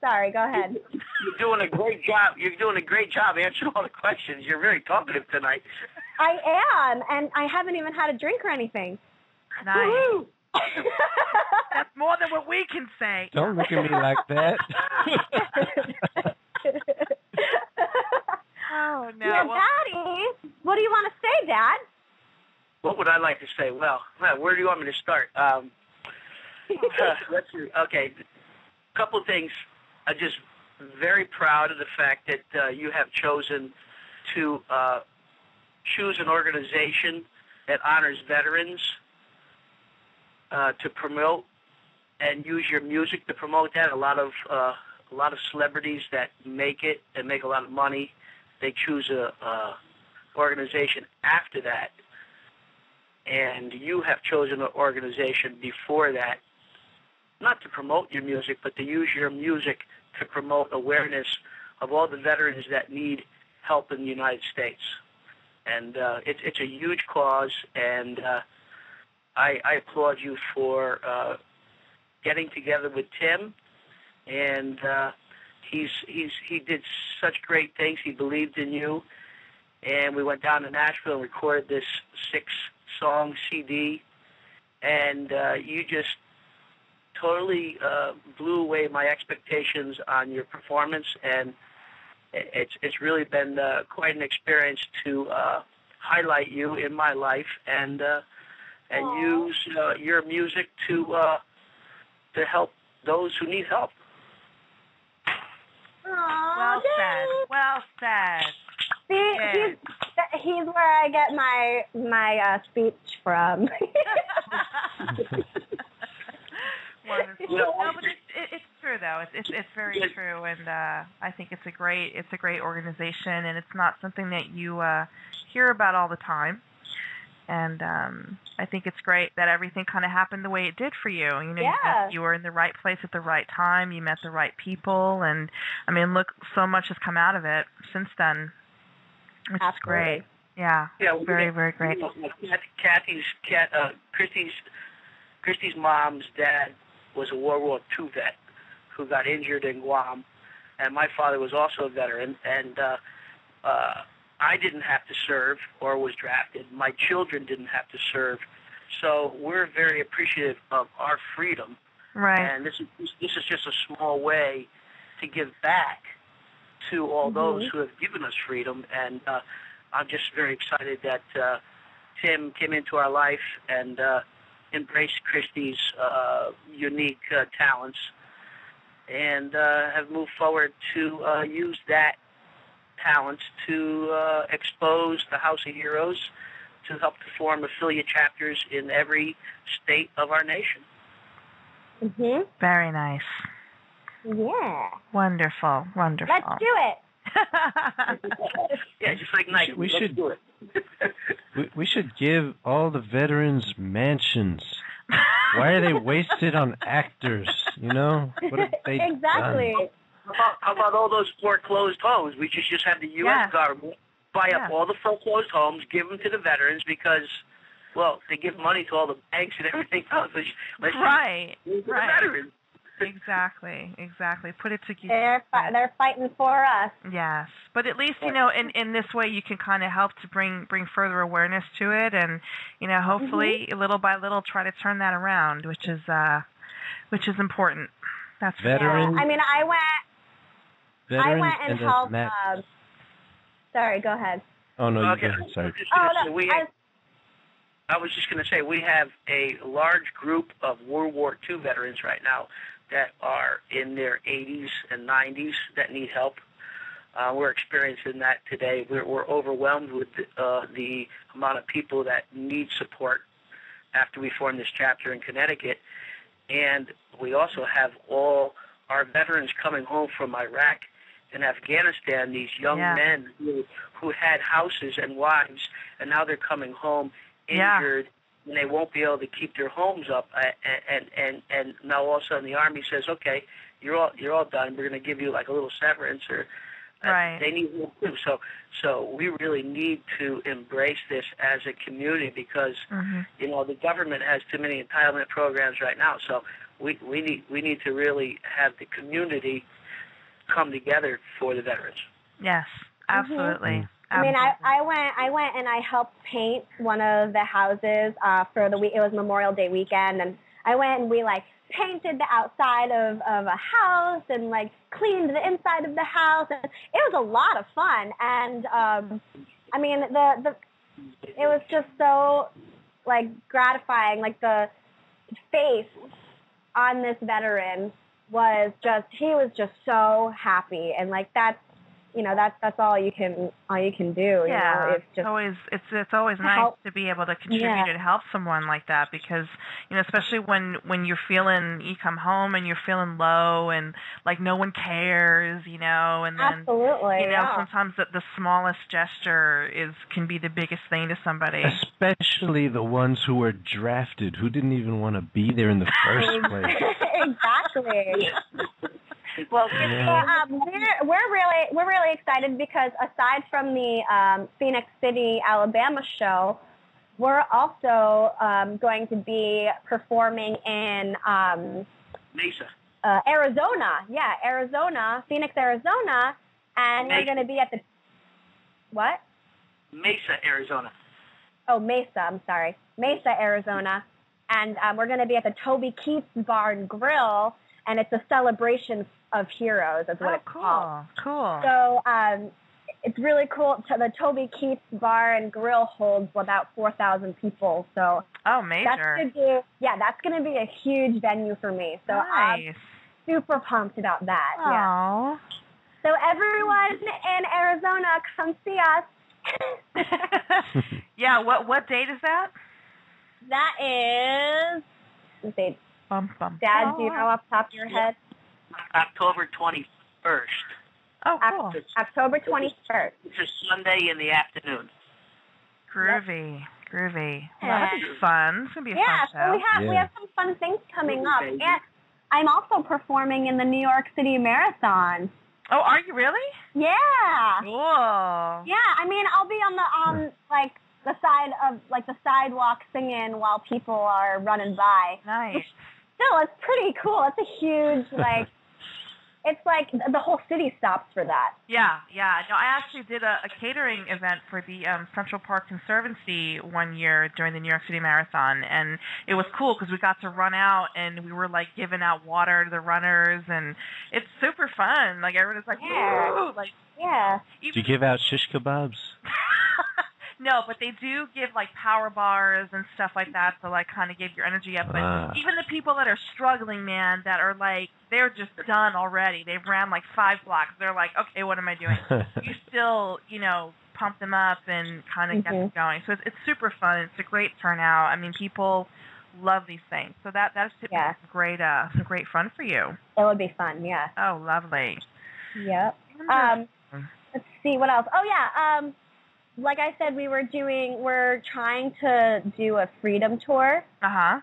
Sorry, go ahead. You're doing a great job. You're doing a great job answering all the questions. You're very talkative tonight. I am, and I haven't even had a drink or anything. Nice. Woo-hoo. That's more than what we can say. Don't look at me like that. Oh, no. Yeah, Daddy, what do you want to say, Dad? What would I like to say? Well, where do you want me to start? Let's see. Okay, a couple things. I'm just very proud of the fact that you have chosen to choose an organization that honors veterans to promote and use your music to promote that. A lot of celebrities that make it and make a lot of money, they choose a organization after that. And you have chosen an organization before that, not to promote your music, but to use your music to promote awareness of all the veterans that need help in the United States. And it's a huge cause, and I applaud you for getting together with Tim. And he did such great things. He believed in you, and we went down to Nashville and recorded this 6-song CD, and you just totally blew away my expectations on your performance, and it's really been quite an experience to highlight you in my life and use your music to help those who need help. Well said. Well said. See, he's where I get my speech from. Wonderful. No, but it's true though. It's very true, and I think it's a great organization, and it's not something that you hear about all the time. And I think it's great that everything kind of happened the way it did for you. You know, you were in the right place at the right time. You met the right people, and I mean, look, so much has come out of it since then, which is great. Yeah, very, very great. Kristy's mom's dad was a World War II vet who got injured in Guam, and my father was also a veteran, and I didn't have to serve or was drafted. My children didn't have to serve, so we're very appreciative of our freedom. Right. And this is just a small way to give back to all those who have given us freedom, and I'm just very excited that Tim came into our life and embraced Kristy's unique talents, and have moved forward to use that talents to expose the House of Heroes, to help to form affiliate chapters in every state of our nation. Mhm. Very nice. Yeah. Wonderful. Wonderful. Let's do it. Yeah, just like Nike. We should do it. we should give all the veterans mansions. Why are they wasted on actors? You know, what have they exactly. done? How about all those foreclosed homes? We should just have the U.S. government buy up all the foreclosed homes, give them to the veterans because, well, they give money to all the banks and everything else. Let's right. The veterans. Exactly. Put it to use. They're fighting for us. Yes, but at least in this way you can kind of help to bring further awareness to it, and hopefully little by little try to turn that around, which is important. That's veterans. I mean, I went and helped. Sorry, go ahead. Oh no, okay. You go ahead. Sorry. I was just going to say we have a large group of World War II veterans right now that are in their 80s and 90s that need help. We're experiencing that today. We're overwhelmed with the amount of people that need support after we formed this chapter in Connecticut. And we also have all our veterans coming home from Iraq and Afghanistan, these young men who had houses and wives, and now they're coming home injured, and they won't be able to keep their homes up. And now all of a sudden the Army says, okay, you're all done. We're going to give you like a little severance, or they need help too. So we really need to embrace this as a community because the government has too many entitlement programs right now. So we need to really have the community come together for the veterans. Yes, absolutely. I mean, I went and I helped paint one of the houses for the week. It was Memorial Day weekend, and I went and we painted the outside of a house and cleaned the inside of the house. And it was a lot of fun, and I mean it was just so gratifying. The face on this veteran was he was just so happy, and that's all you can do. Yeah, it's just it's always nice to be able to contribute and help someone like that, because especially when you come home and you're feeling low and no one cares, and then absolutely, sometimes the smallest gesture can be the biggest thing to somebody. Especially the ones who were drafted, who didn't even want to be there in the first place. Exactly. Well, we're really excited because aside from the Phoenix City, Alabama show, we're also going to be performing in Mesa, Arizona. Yeah, Arizona, Phoenix, Arizona, and we're going to be at the what? Mesa, Arizona. Oh, Mesa. I'm sorry, Mesa, Arizona, and we're going to be at the Toby Keith's Bar and Grill, and it's a celebration of heroes, is what it's called. Cool. So it's really cool. The Toby Keith's Bar and Grill holds about 4,000 people. So major. That's going to be a huge venue for me. So nice. I'm super pumped about that. Aww. Yeah. So everyone in Arizona, come see us. Yeah. What date is that? That is. Let's see. Dad, do you know off the top of your head? October 21st. Oh, cool. October 21st. It's a Sunday in the afternoon. Groovy. That'll be fun. It's going to be a fun show. So we have some fun things coming up. And I'm also performing in the New York City Marathon. Oh, are you really? Yeah. Cool. Yeah, I mean, I'll be on the side of the sidewalk singing while people are running by. Nice. Still, it's pretty cool. It's a huge it's the whole city stops for that. Yeah. No, I actually did a catering event for the Central Park Conservancy one year during the New York City Marathon, and it was cool because we got to run out and we were giving out water to the runners, and it's super fun. Everyone was woo! Did you give out shish kebabs? No, but they do give power bars and stuff like that to kind of give your energy up. But even the people that are struggling, man, that are they're just done already. They've ran 5 blocks. They're okay, what am I doing? You still, pump them up and kind of get them going. So it's super fun. It's a great turnout. I mean, people love these things. So that's some great fun for you. It would be fun, yeah. Oh, lovely. Yep. Let's see what else. Oh yeah. Like I said, we're trying to do a freedom tour. Uh-huh.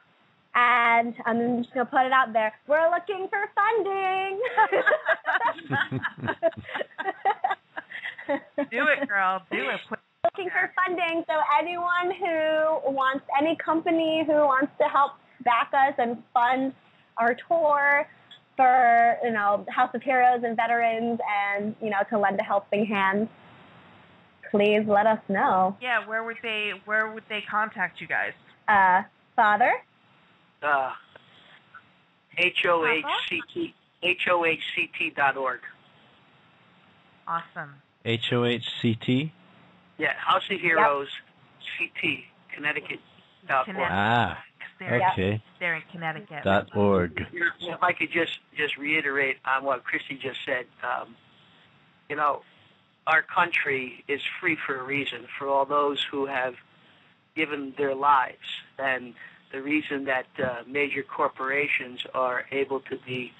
And I'm just going to put it out there. We're looking for funding. Do it, girl. Do it. Looking for funding. So any company who wants to help back us and fund our tour, for, House of Heroes and veterans and, to lend a helping hand, please let us know. Yeah, where would they contact you guys? Father? HOHCT.org. Awesome. HOHCT? Yeah, House of Heroes, CT, Connecticut.org. Okay. They're in Connecticut. .org. If I could just reiterate on what Kristy just said, our country is free for a reason, for all those who have given their lives. And the reason that major corporations are able to be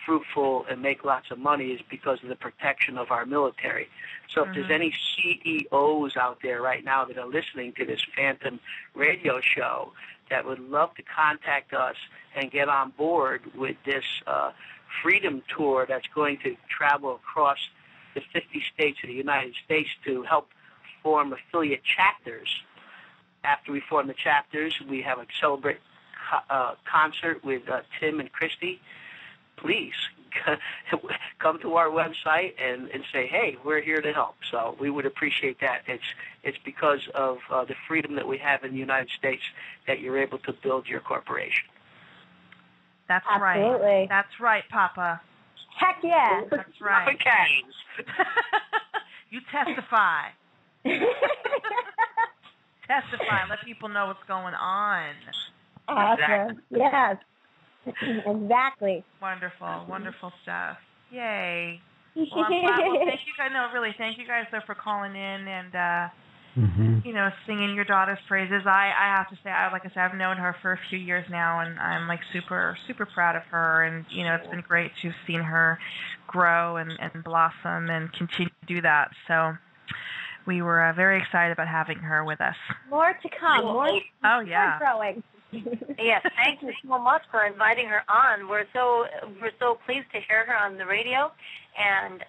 fruitful and make lots of money is because of the protection of our military. So if there's any CEOs out there right now that are listening to this Phantom radio show that would love to contact us and get on board with this freedom tour that's going to travel across the 50 states of the United States to help form affiliate chapters. After we form the chapters, we have a celebrate concert with Tim and Kristy. Please come to our website and say, hey, we're here to help. So we would appreciate that. It's because of the freedom that we have in the United States that you're able to build your corporation. That's Absolutely. right. That's right, Papa. Heck yeah. That's right. Okay. You testify. Testify. Let people know what's going on. Awesome. Yes. Exactly. Wonderful stuff. Yay. Well, I'm glad. Well, thank you guys. No, really, thank you guys though for calling in and singing your daughter's praises. I have to say, like I said, I've known her for a few years now, and I'm like super proud of her. And it's been great to have seen her grow and blossom and continue to do that. So we were very excited about having her with us. More to come. More growing. Yes, thank you so much for inviting her on. We're so pleased to hear her on the radio, and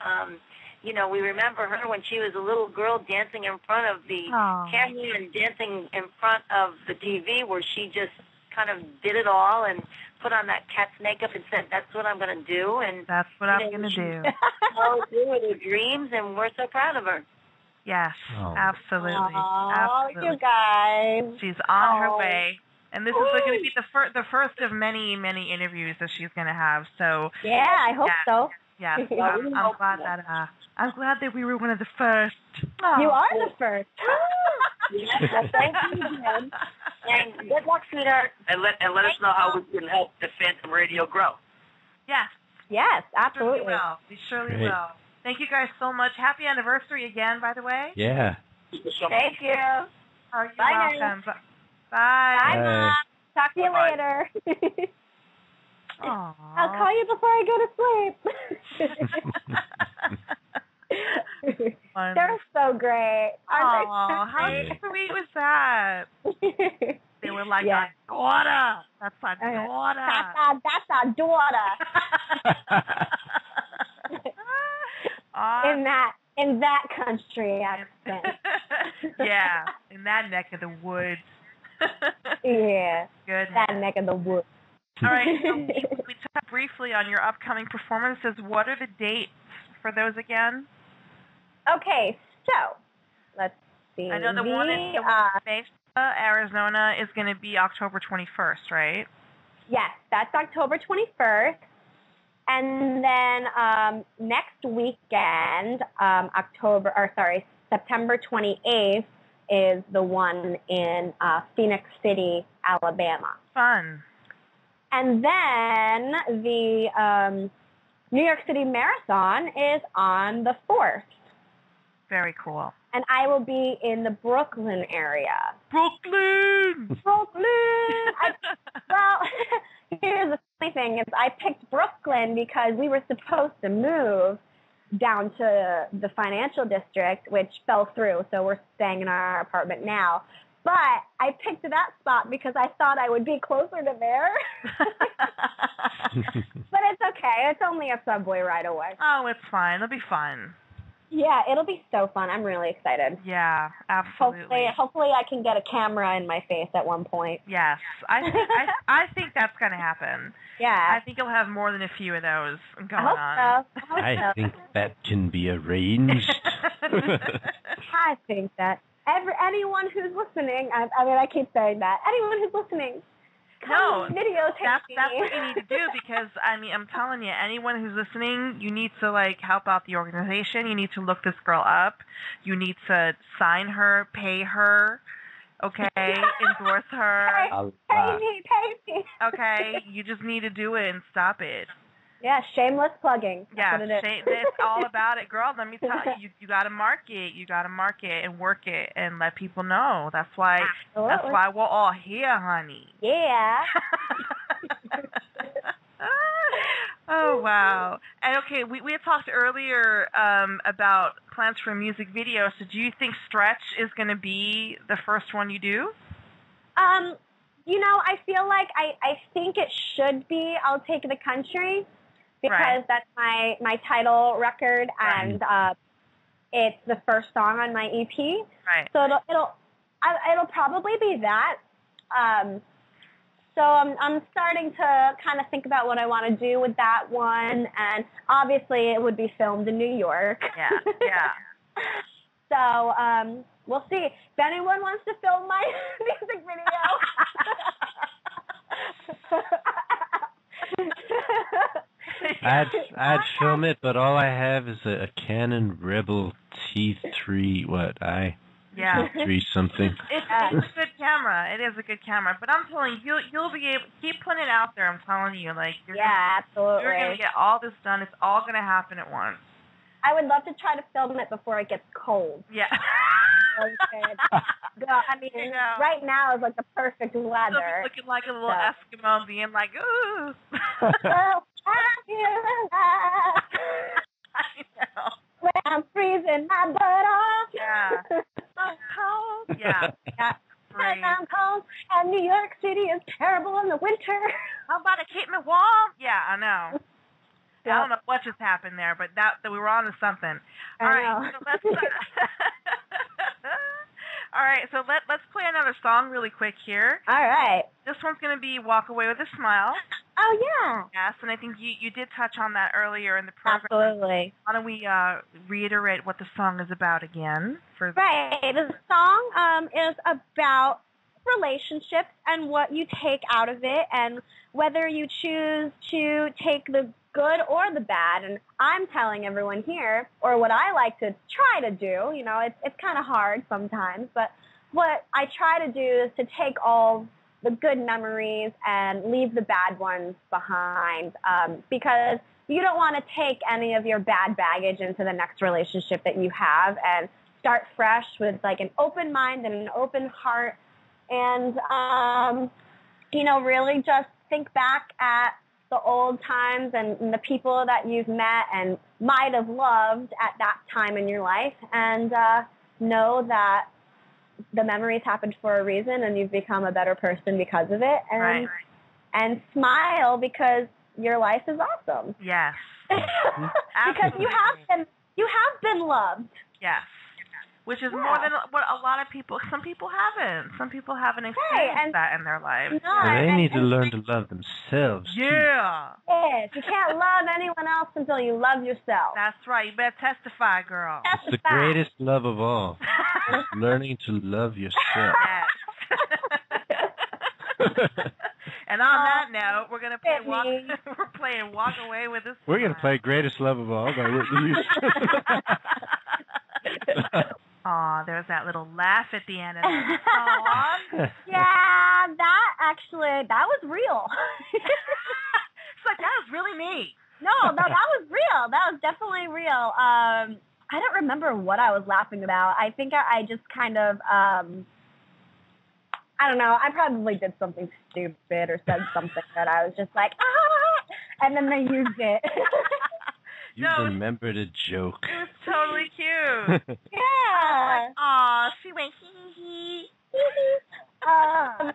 we remember her when she was a little girl dancing in front of the camera and dancing in front of the TV, where she just kind of did it all and put on that cat's makeup and said, "That's what I'm going to do." And that's what I'm going to do. Follow through with her dreams, and we're so proud of her. Yes, absolutely. Oh, you guys. She's on her way. And this is going to be the first of many interviews that she's going to have. So yeah, I hope so. Yeah, I'm glad that we were one of the first. Oh. You are the first. Well, thank you again. And good luck, sweetheart. And let us know how we can help the Phantom Radio grow. Yes. Yes, absolutely. We surely will. Thank you guys so much. Happy anniversary again, by the way. Yeah. Thank you. Oh, you're Bye, welcome. Bye. Bye, Mom. Talk to you later. I'll call you before I go to sleep. They're so great. Oh, how sweet was that? They were like, our daughter. That's our daughter. That's our daughter. In that country accent. Yeah, in that neck of the woods. Yeah. Good. That neck of the woods. All right. So we talked briefly on your upcoming performances. What are the dates for those again? Okay, so let's see. I know the one in Mesa, Arizona is going to be October 21st, right? Yes, that's October 21st. And then next weekend, September 28th is the one in Phoenix City, Alabama. Fun. And then the New York City Marathon is on the 4th. Very cool. And I will be in the Brooklyn area. Brooklyn! Well, here's the funny thing is I picked Brooklyn because we were supposed to move down to the financial district, which fell through, so we're staying in our apartment now. But I picked that spot because I thought I would be closer to there. But it's okay. It's only a subway ride away. Oh, it's fine. It'll be fun. Yeah, it'll be so fun. I'm really excited. Yeah, absolutely. Hopefully I can get a camera in my face at one point. Yes, I think that's going to happen. Yeah. I think you'll have more than a few of those going on. I hope so. I think that can be arranged. I think that anyone who's listening, I keep saying that, anyone who's listening, no, videotape me. That's what you need to do, because I'm telling you, anyone who's listening, you need to like help out the organization. You need to look this girl up. You need to sign her, pay her, okay, endorse her. Pay me. Okay, you just need to do it and stop it. Yeah, shameless plugging. That's what it is. It's all about it, girl. Let me tell you, you got to market. You got to market and work it and let people know. That's why. Absolutely. That's why we're all here, honey. Yeah. Oh wow! And okay, we had talked earlier about plans for a music video. So do you think Stretch is going to be the first one you do? I feel like I think it should be I'll Take the Country, because that's my title record, and it's the first song on my EP. Right. So it'll probably be that. So I'm starting to kind of think about what I want to do with that one, and obviously it would be filmed in New York. Yeah. So we'll see. If anyone wants to film my music video. I'd film it, but all I have is a Canon Rebel T3. Yeah. T3 something. It's a good camera. It is a good camera. But I'm telling you, you'll be able to keep putting it out there. I'm telling you, like absolutely. You're gonna get all this done. It's all gonna happen at once. I would love to try to film it before it gets cold. Yeah. Right now is like the perfect weather. Looking like a little Eskimo, being like, ooh. I know. When I'm freezing my butt off. Yeah. I'm cold. Yeah. And I'm cold, and New York City is terrible in the winter. How about to keep me warm? Yeah, I know. Yep. I don't know what just happened there, but that we were on to something. All right, so let's. All right, so let's play another song really quick here. All right. This one's going to be "Walk Away with a Smile." Oh yeah. Yes, and I think you did touch on that earlier in the program. Absolutely. Why don't we reiterate what the song is about again? Right. The song is about relationships and what you take out of it, and whether you choose to take the good or the bad. And I'm telling everyone here, or what I like to try to do, it's kind of hard sometimes, but what I try to do is to take all the good memories and leave the bad ones behind, because you don't want to take any of your bad baggage into the next relationship that you have, and start fresh with like an open mind and an open heart, and really just think back at the old times and the people that you've met and might have loved at that time in your life, and know that the memories happened for a reason, and you've become a better person because of it, and smile because your life is awesome. Yes. Because you have been loved. Yes. Which is more than what a lot of people. Some people haven't. Some people haven't experienced that in their lives. No, they need to learn to love themselves. Yeah. Yes, you can't love anyone else until you love yourself. That's right. You better testify, girl. It's the greatest love of all. Learning to love yourself. Yes. And on that note, we're gonna play we're playing "Walk Away with a Smile." We're gonna play "Greatest Love of All" by Whitney Houston. Aw, there's that little laugh at the end of the song. Yeah, that was real. It's like, that was really me. No, that was real. That was definitely real. I don't remember what I was laughing about. I think I just kind of, I don't know, I probably did something stupid or said something that I was just like, and then they used it. You remembered a joke. It was totally cute. Yeah. Aw, she went hee hee. I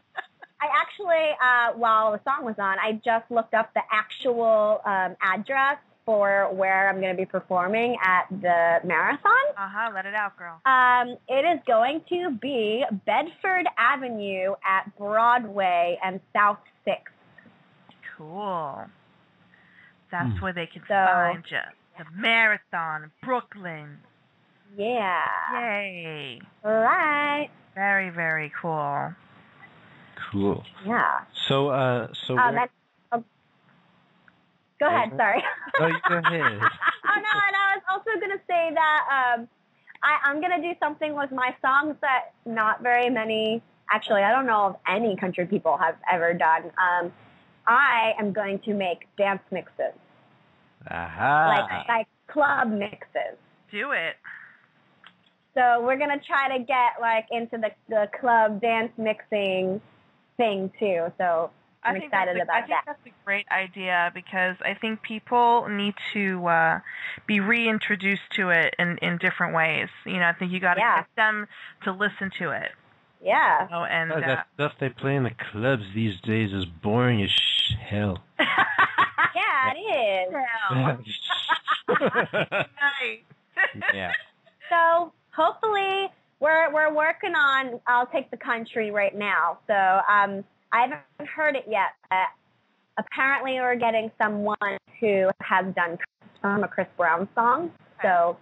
actually, while the song was on, I just looked up the actual address for where I'm going to be performing at the marathon. Let it out, girl. It is going to be Bedford Avenue at Broadway and South 6th. Cool. That's where they can find you. The marathon, Brooklyn. Yeah. Yay. All right. Very, very cool. Cool. Yeah. So go ahead, sorry. No, you go ahead. And I was also going to say that I'm going to do something with my songs that not very many, actually, I don't know if any country people have ever done. I am going to make dance mixes. Aha. Like club mixes. Do it. So we're going to try to get like into the club dance mixing thing too. So I'm excited about that. I think that's a great idea because I think people need to be reintroduced to it in different ways. You know, I think you got to get them to listen to it. Yeah. You know, and that stuff they play in the clubs these days is boring as hell. Yeah, it is. Nice. Yeah. So hopefully we're working on I'll Take the Country right now. So I haven't heard it yet, but apparently we're getting someone who has done a Chris Brown song. So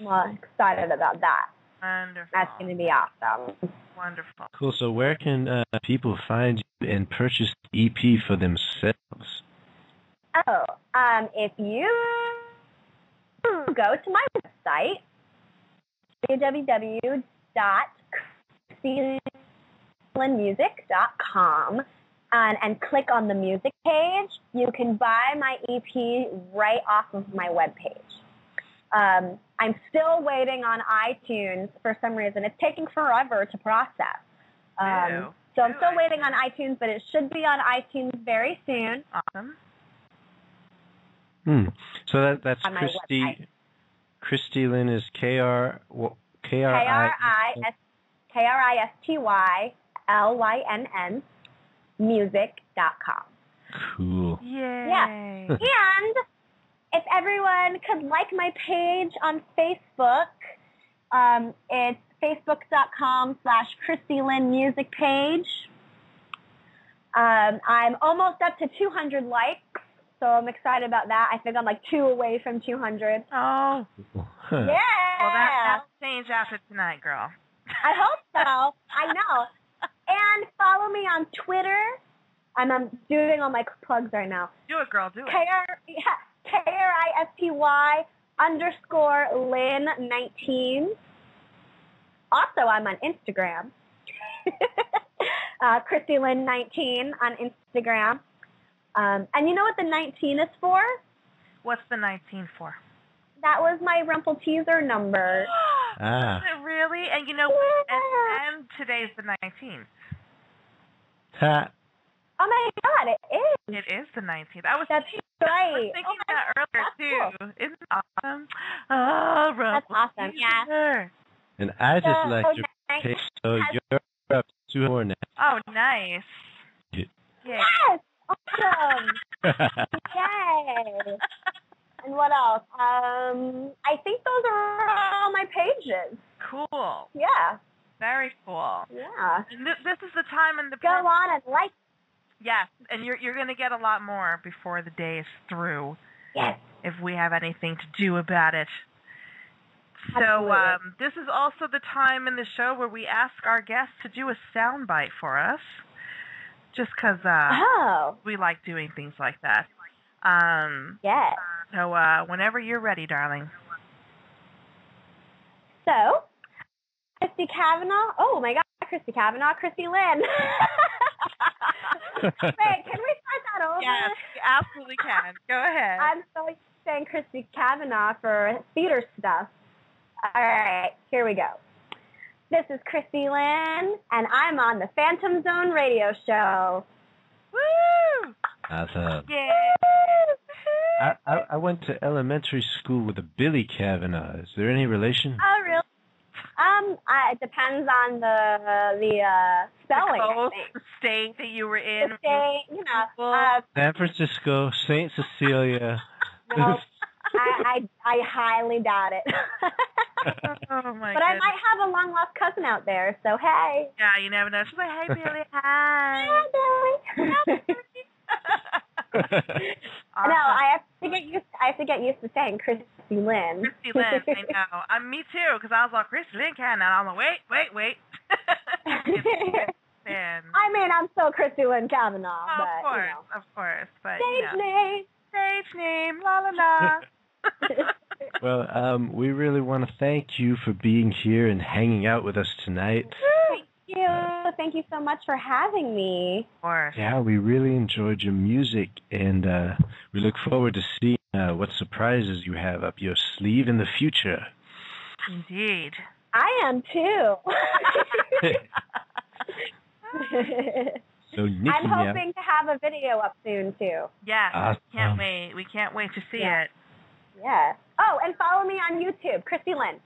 I'm excited about that. Wonderful. That's going to be awesome. Wonderful. Cool. So where can people find you and purchase the EP for themselves? Oh, if you go to my website, www.KristyLynnmusic.com, and click on the music page, you can buy my EP right off of my webpage. I'm still waiting on iTunes for some reason. It's taking forever to process. So I'm still waiting on iTunes, but it should be on iTunes very soon. Awesome. So that's Kristy. Kristy Lynn is KristyLynn music.com. Cool. Yay. Yeah. And if everyone could like my page on Facebook, it's facebook.com/Kristy Lynn music page. I'm almost up to 200 likes, so I'm excited about that. I think I'm like 2 away from 200. Oh. Yeah. Well, that'll change after tonight, girl. I hope so. I know. And follow me on Twitter. I'm doing all my plugs right now. Do it, girl. Do it. KRISTY_Lynn19. Also, I'm on Instagram. Kristy Lynn 19 on Instagram. And you know what the 19 is for? What's the 19 for? That was my Rumple teaser number. Is it really? And you know, and today's the 19th. Oh my God, it is. It is the 19th. That's right. I was thinking that earlier too. Cool. Isn't it awesome? Oh, That's awesome. Yeah. And I just like your page, so you're up to 2 more now. Oh, nice. Yeah. Yes. Awesome. Yay. And what else? I think those are all my pages. Cool. Yeah. Very cool. Yeah. And this is the time in the Go on and like. Yes, and you're going to get a lot more before the day is through. Yes. If we have anything to do about it. Absolutely. So this is also the time in the show where we ask our guests to do a soundbite for us. Just because we like doing things like that. Yes. So whenever you're ready, darling. So, Kristy Kavanaugh. Oh my God, Kristy Kavanaugh, Kristy Lynn. Wait, can we start that over? Yes, you absolutely can. Go ahead. I'm so used to saying Kristy Kavanaugh for theater stuff. All right, here we go. This is Kristy Lynn, and I'm on the Phantom Zone radio show. Woo! Awesome. Yeah. I went to elementary school with a Billy Kavanaugh. Is there any relation? Oh, really? It depends on the spelling. The state that you were in. The state, San Francisco, St. Cecilia. No, I highly doubt it. Oh my But I might have a long lost cousin out there, so hey. Yeah, you never know. She's like, hey, Billy, hi. Hi, Billy. Awesome. No, I have to get used to saying Kristy Lynn. Kristy Lynn, I know. Me too, because I was like, Kristy Lynn can, and I'm like, wait. I mean, I'm still Kristy Lynn Kavanaugh, but of course, but stage name, la la la. Well, we really want to thank you for being here and hanging out with us tonight. Thank you. Thank you so much for having me. Of course. Yeah, we really enjoyed your music, and we look forward to seeing what surprises you have up your sleeve in the future. Indeed. I am too. So, Nikki, I'm hoping to have a video up soon too. Yeah, awesome. Can't wait. We can't wait to see it. Yeah. Oh, and follow me on YouTube, Kristy Lynn.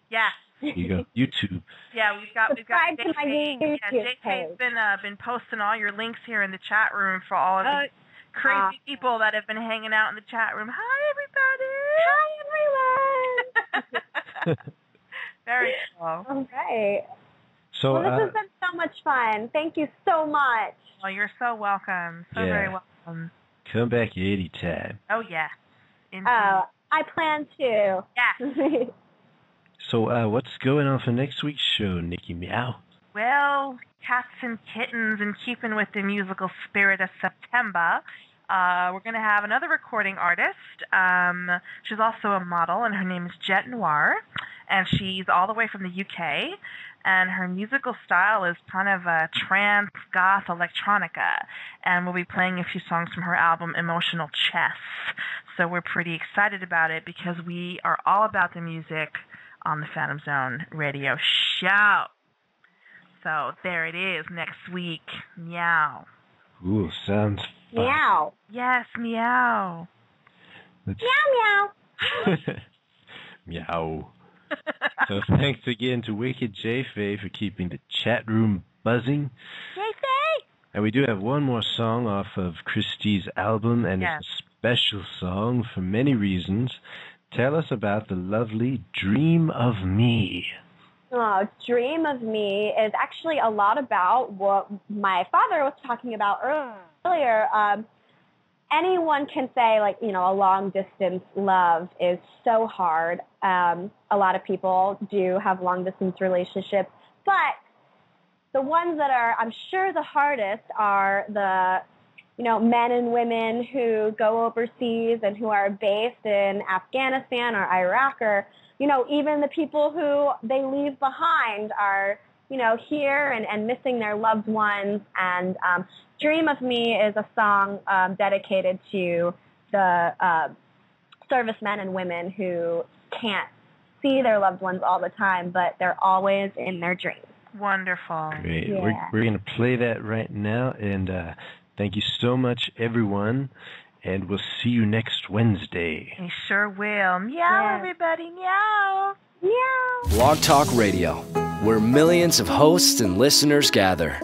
Yeah. There you go. YouTube. Yeah, we've got Subscribe to my YouTube JK's been posting all your links here in the chat room for all of the crazy people that have been hanging out in the chat room. Hi, everybody. Hi, everyone. Very cool. All right. So, well, this has been so much fun. Thank you so much. Well, you're so welcome. So very welcome. Come back anytime. Oh, yeah. Indeed. I plan to. Yeah. So, what's going on for next week's show, Nikki Meow? Well, cats and kittens, and keeping with the musical spirit of September, we're going to have another recording artist. She's also a model, and her name is Jet Noir, and she's all the way from the UK, and her musical style is kind of a trance, goth, electronica, and we'll be playing a few songs from her album, Emotional Chess. So we're pretty excited about it because we are all about the music on the Phantom Zone radio show. So there it is next week. Meow. Ooh, sounds fun. Meow. Yes, meow. Meow, meow. Meow. So thanks again to Wicked J-Fay for keeping the chat room buzzing. J-Fay! And we do have one more song off of Kristy's album, and it's a special song for many reasons. Tell us about the lovely Dream of Me. Oh, Dream of Me is actually a lot about what my father was talking about earlier. Anyone can say, like, a long-distance love is so hard. A lot of people do have long-distance relationships, but the ones that are, I'm sure, the hardest are the men and women who go overseas and who are based in Afghanistan or Iraq, or, even the people who they leave behind are, here and missing their loved ones. And Dream of Me is a song dedicated to the servicemen and women who can't see their loved ones all the time, but they're always in their dreams. Wonderful. Great. Yeah. We're going to play that right now, and thank you so much, everyone, and we'll see you next Wednesday. We sure will. Meow, everybody. Meow. Meow. Blog Talk Radio, where millions of hosts and listeners gather.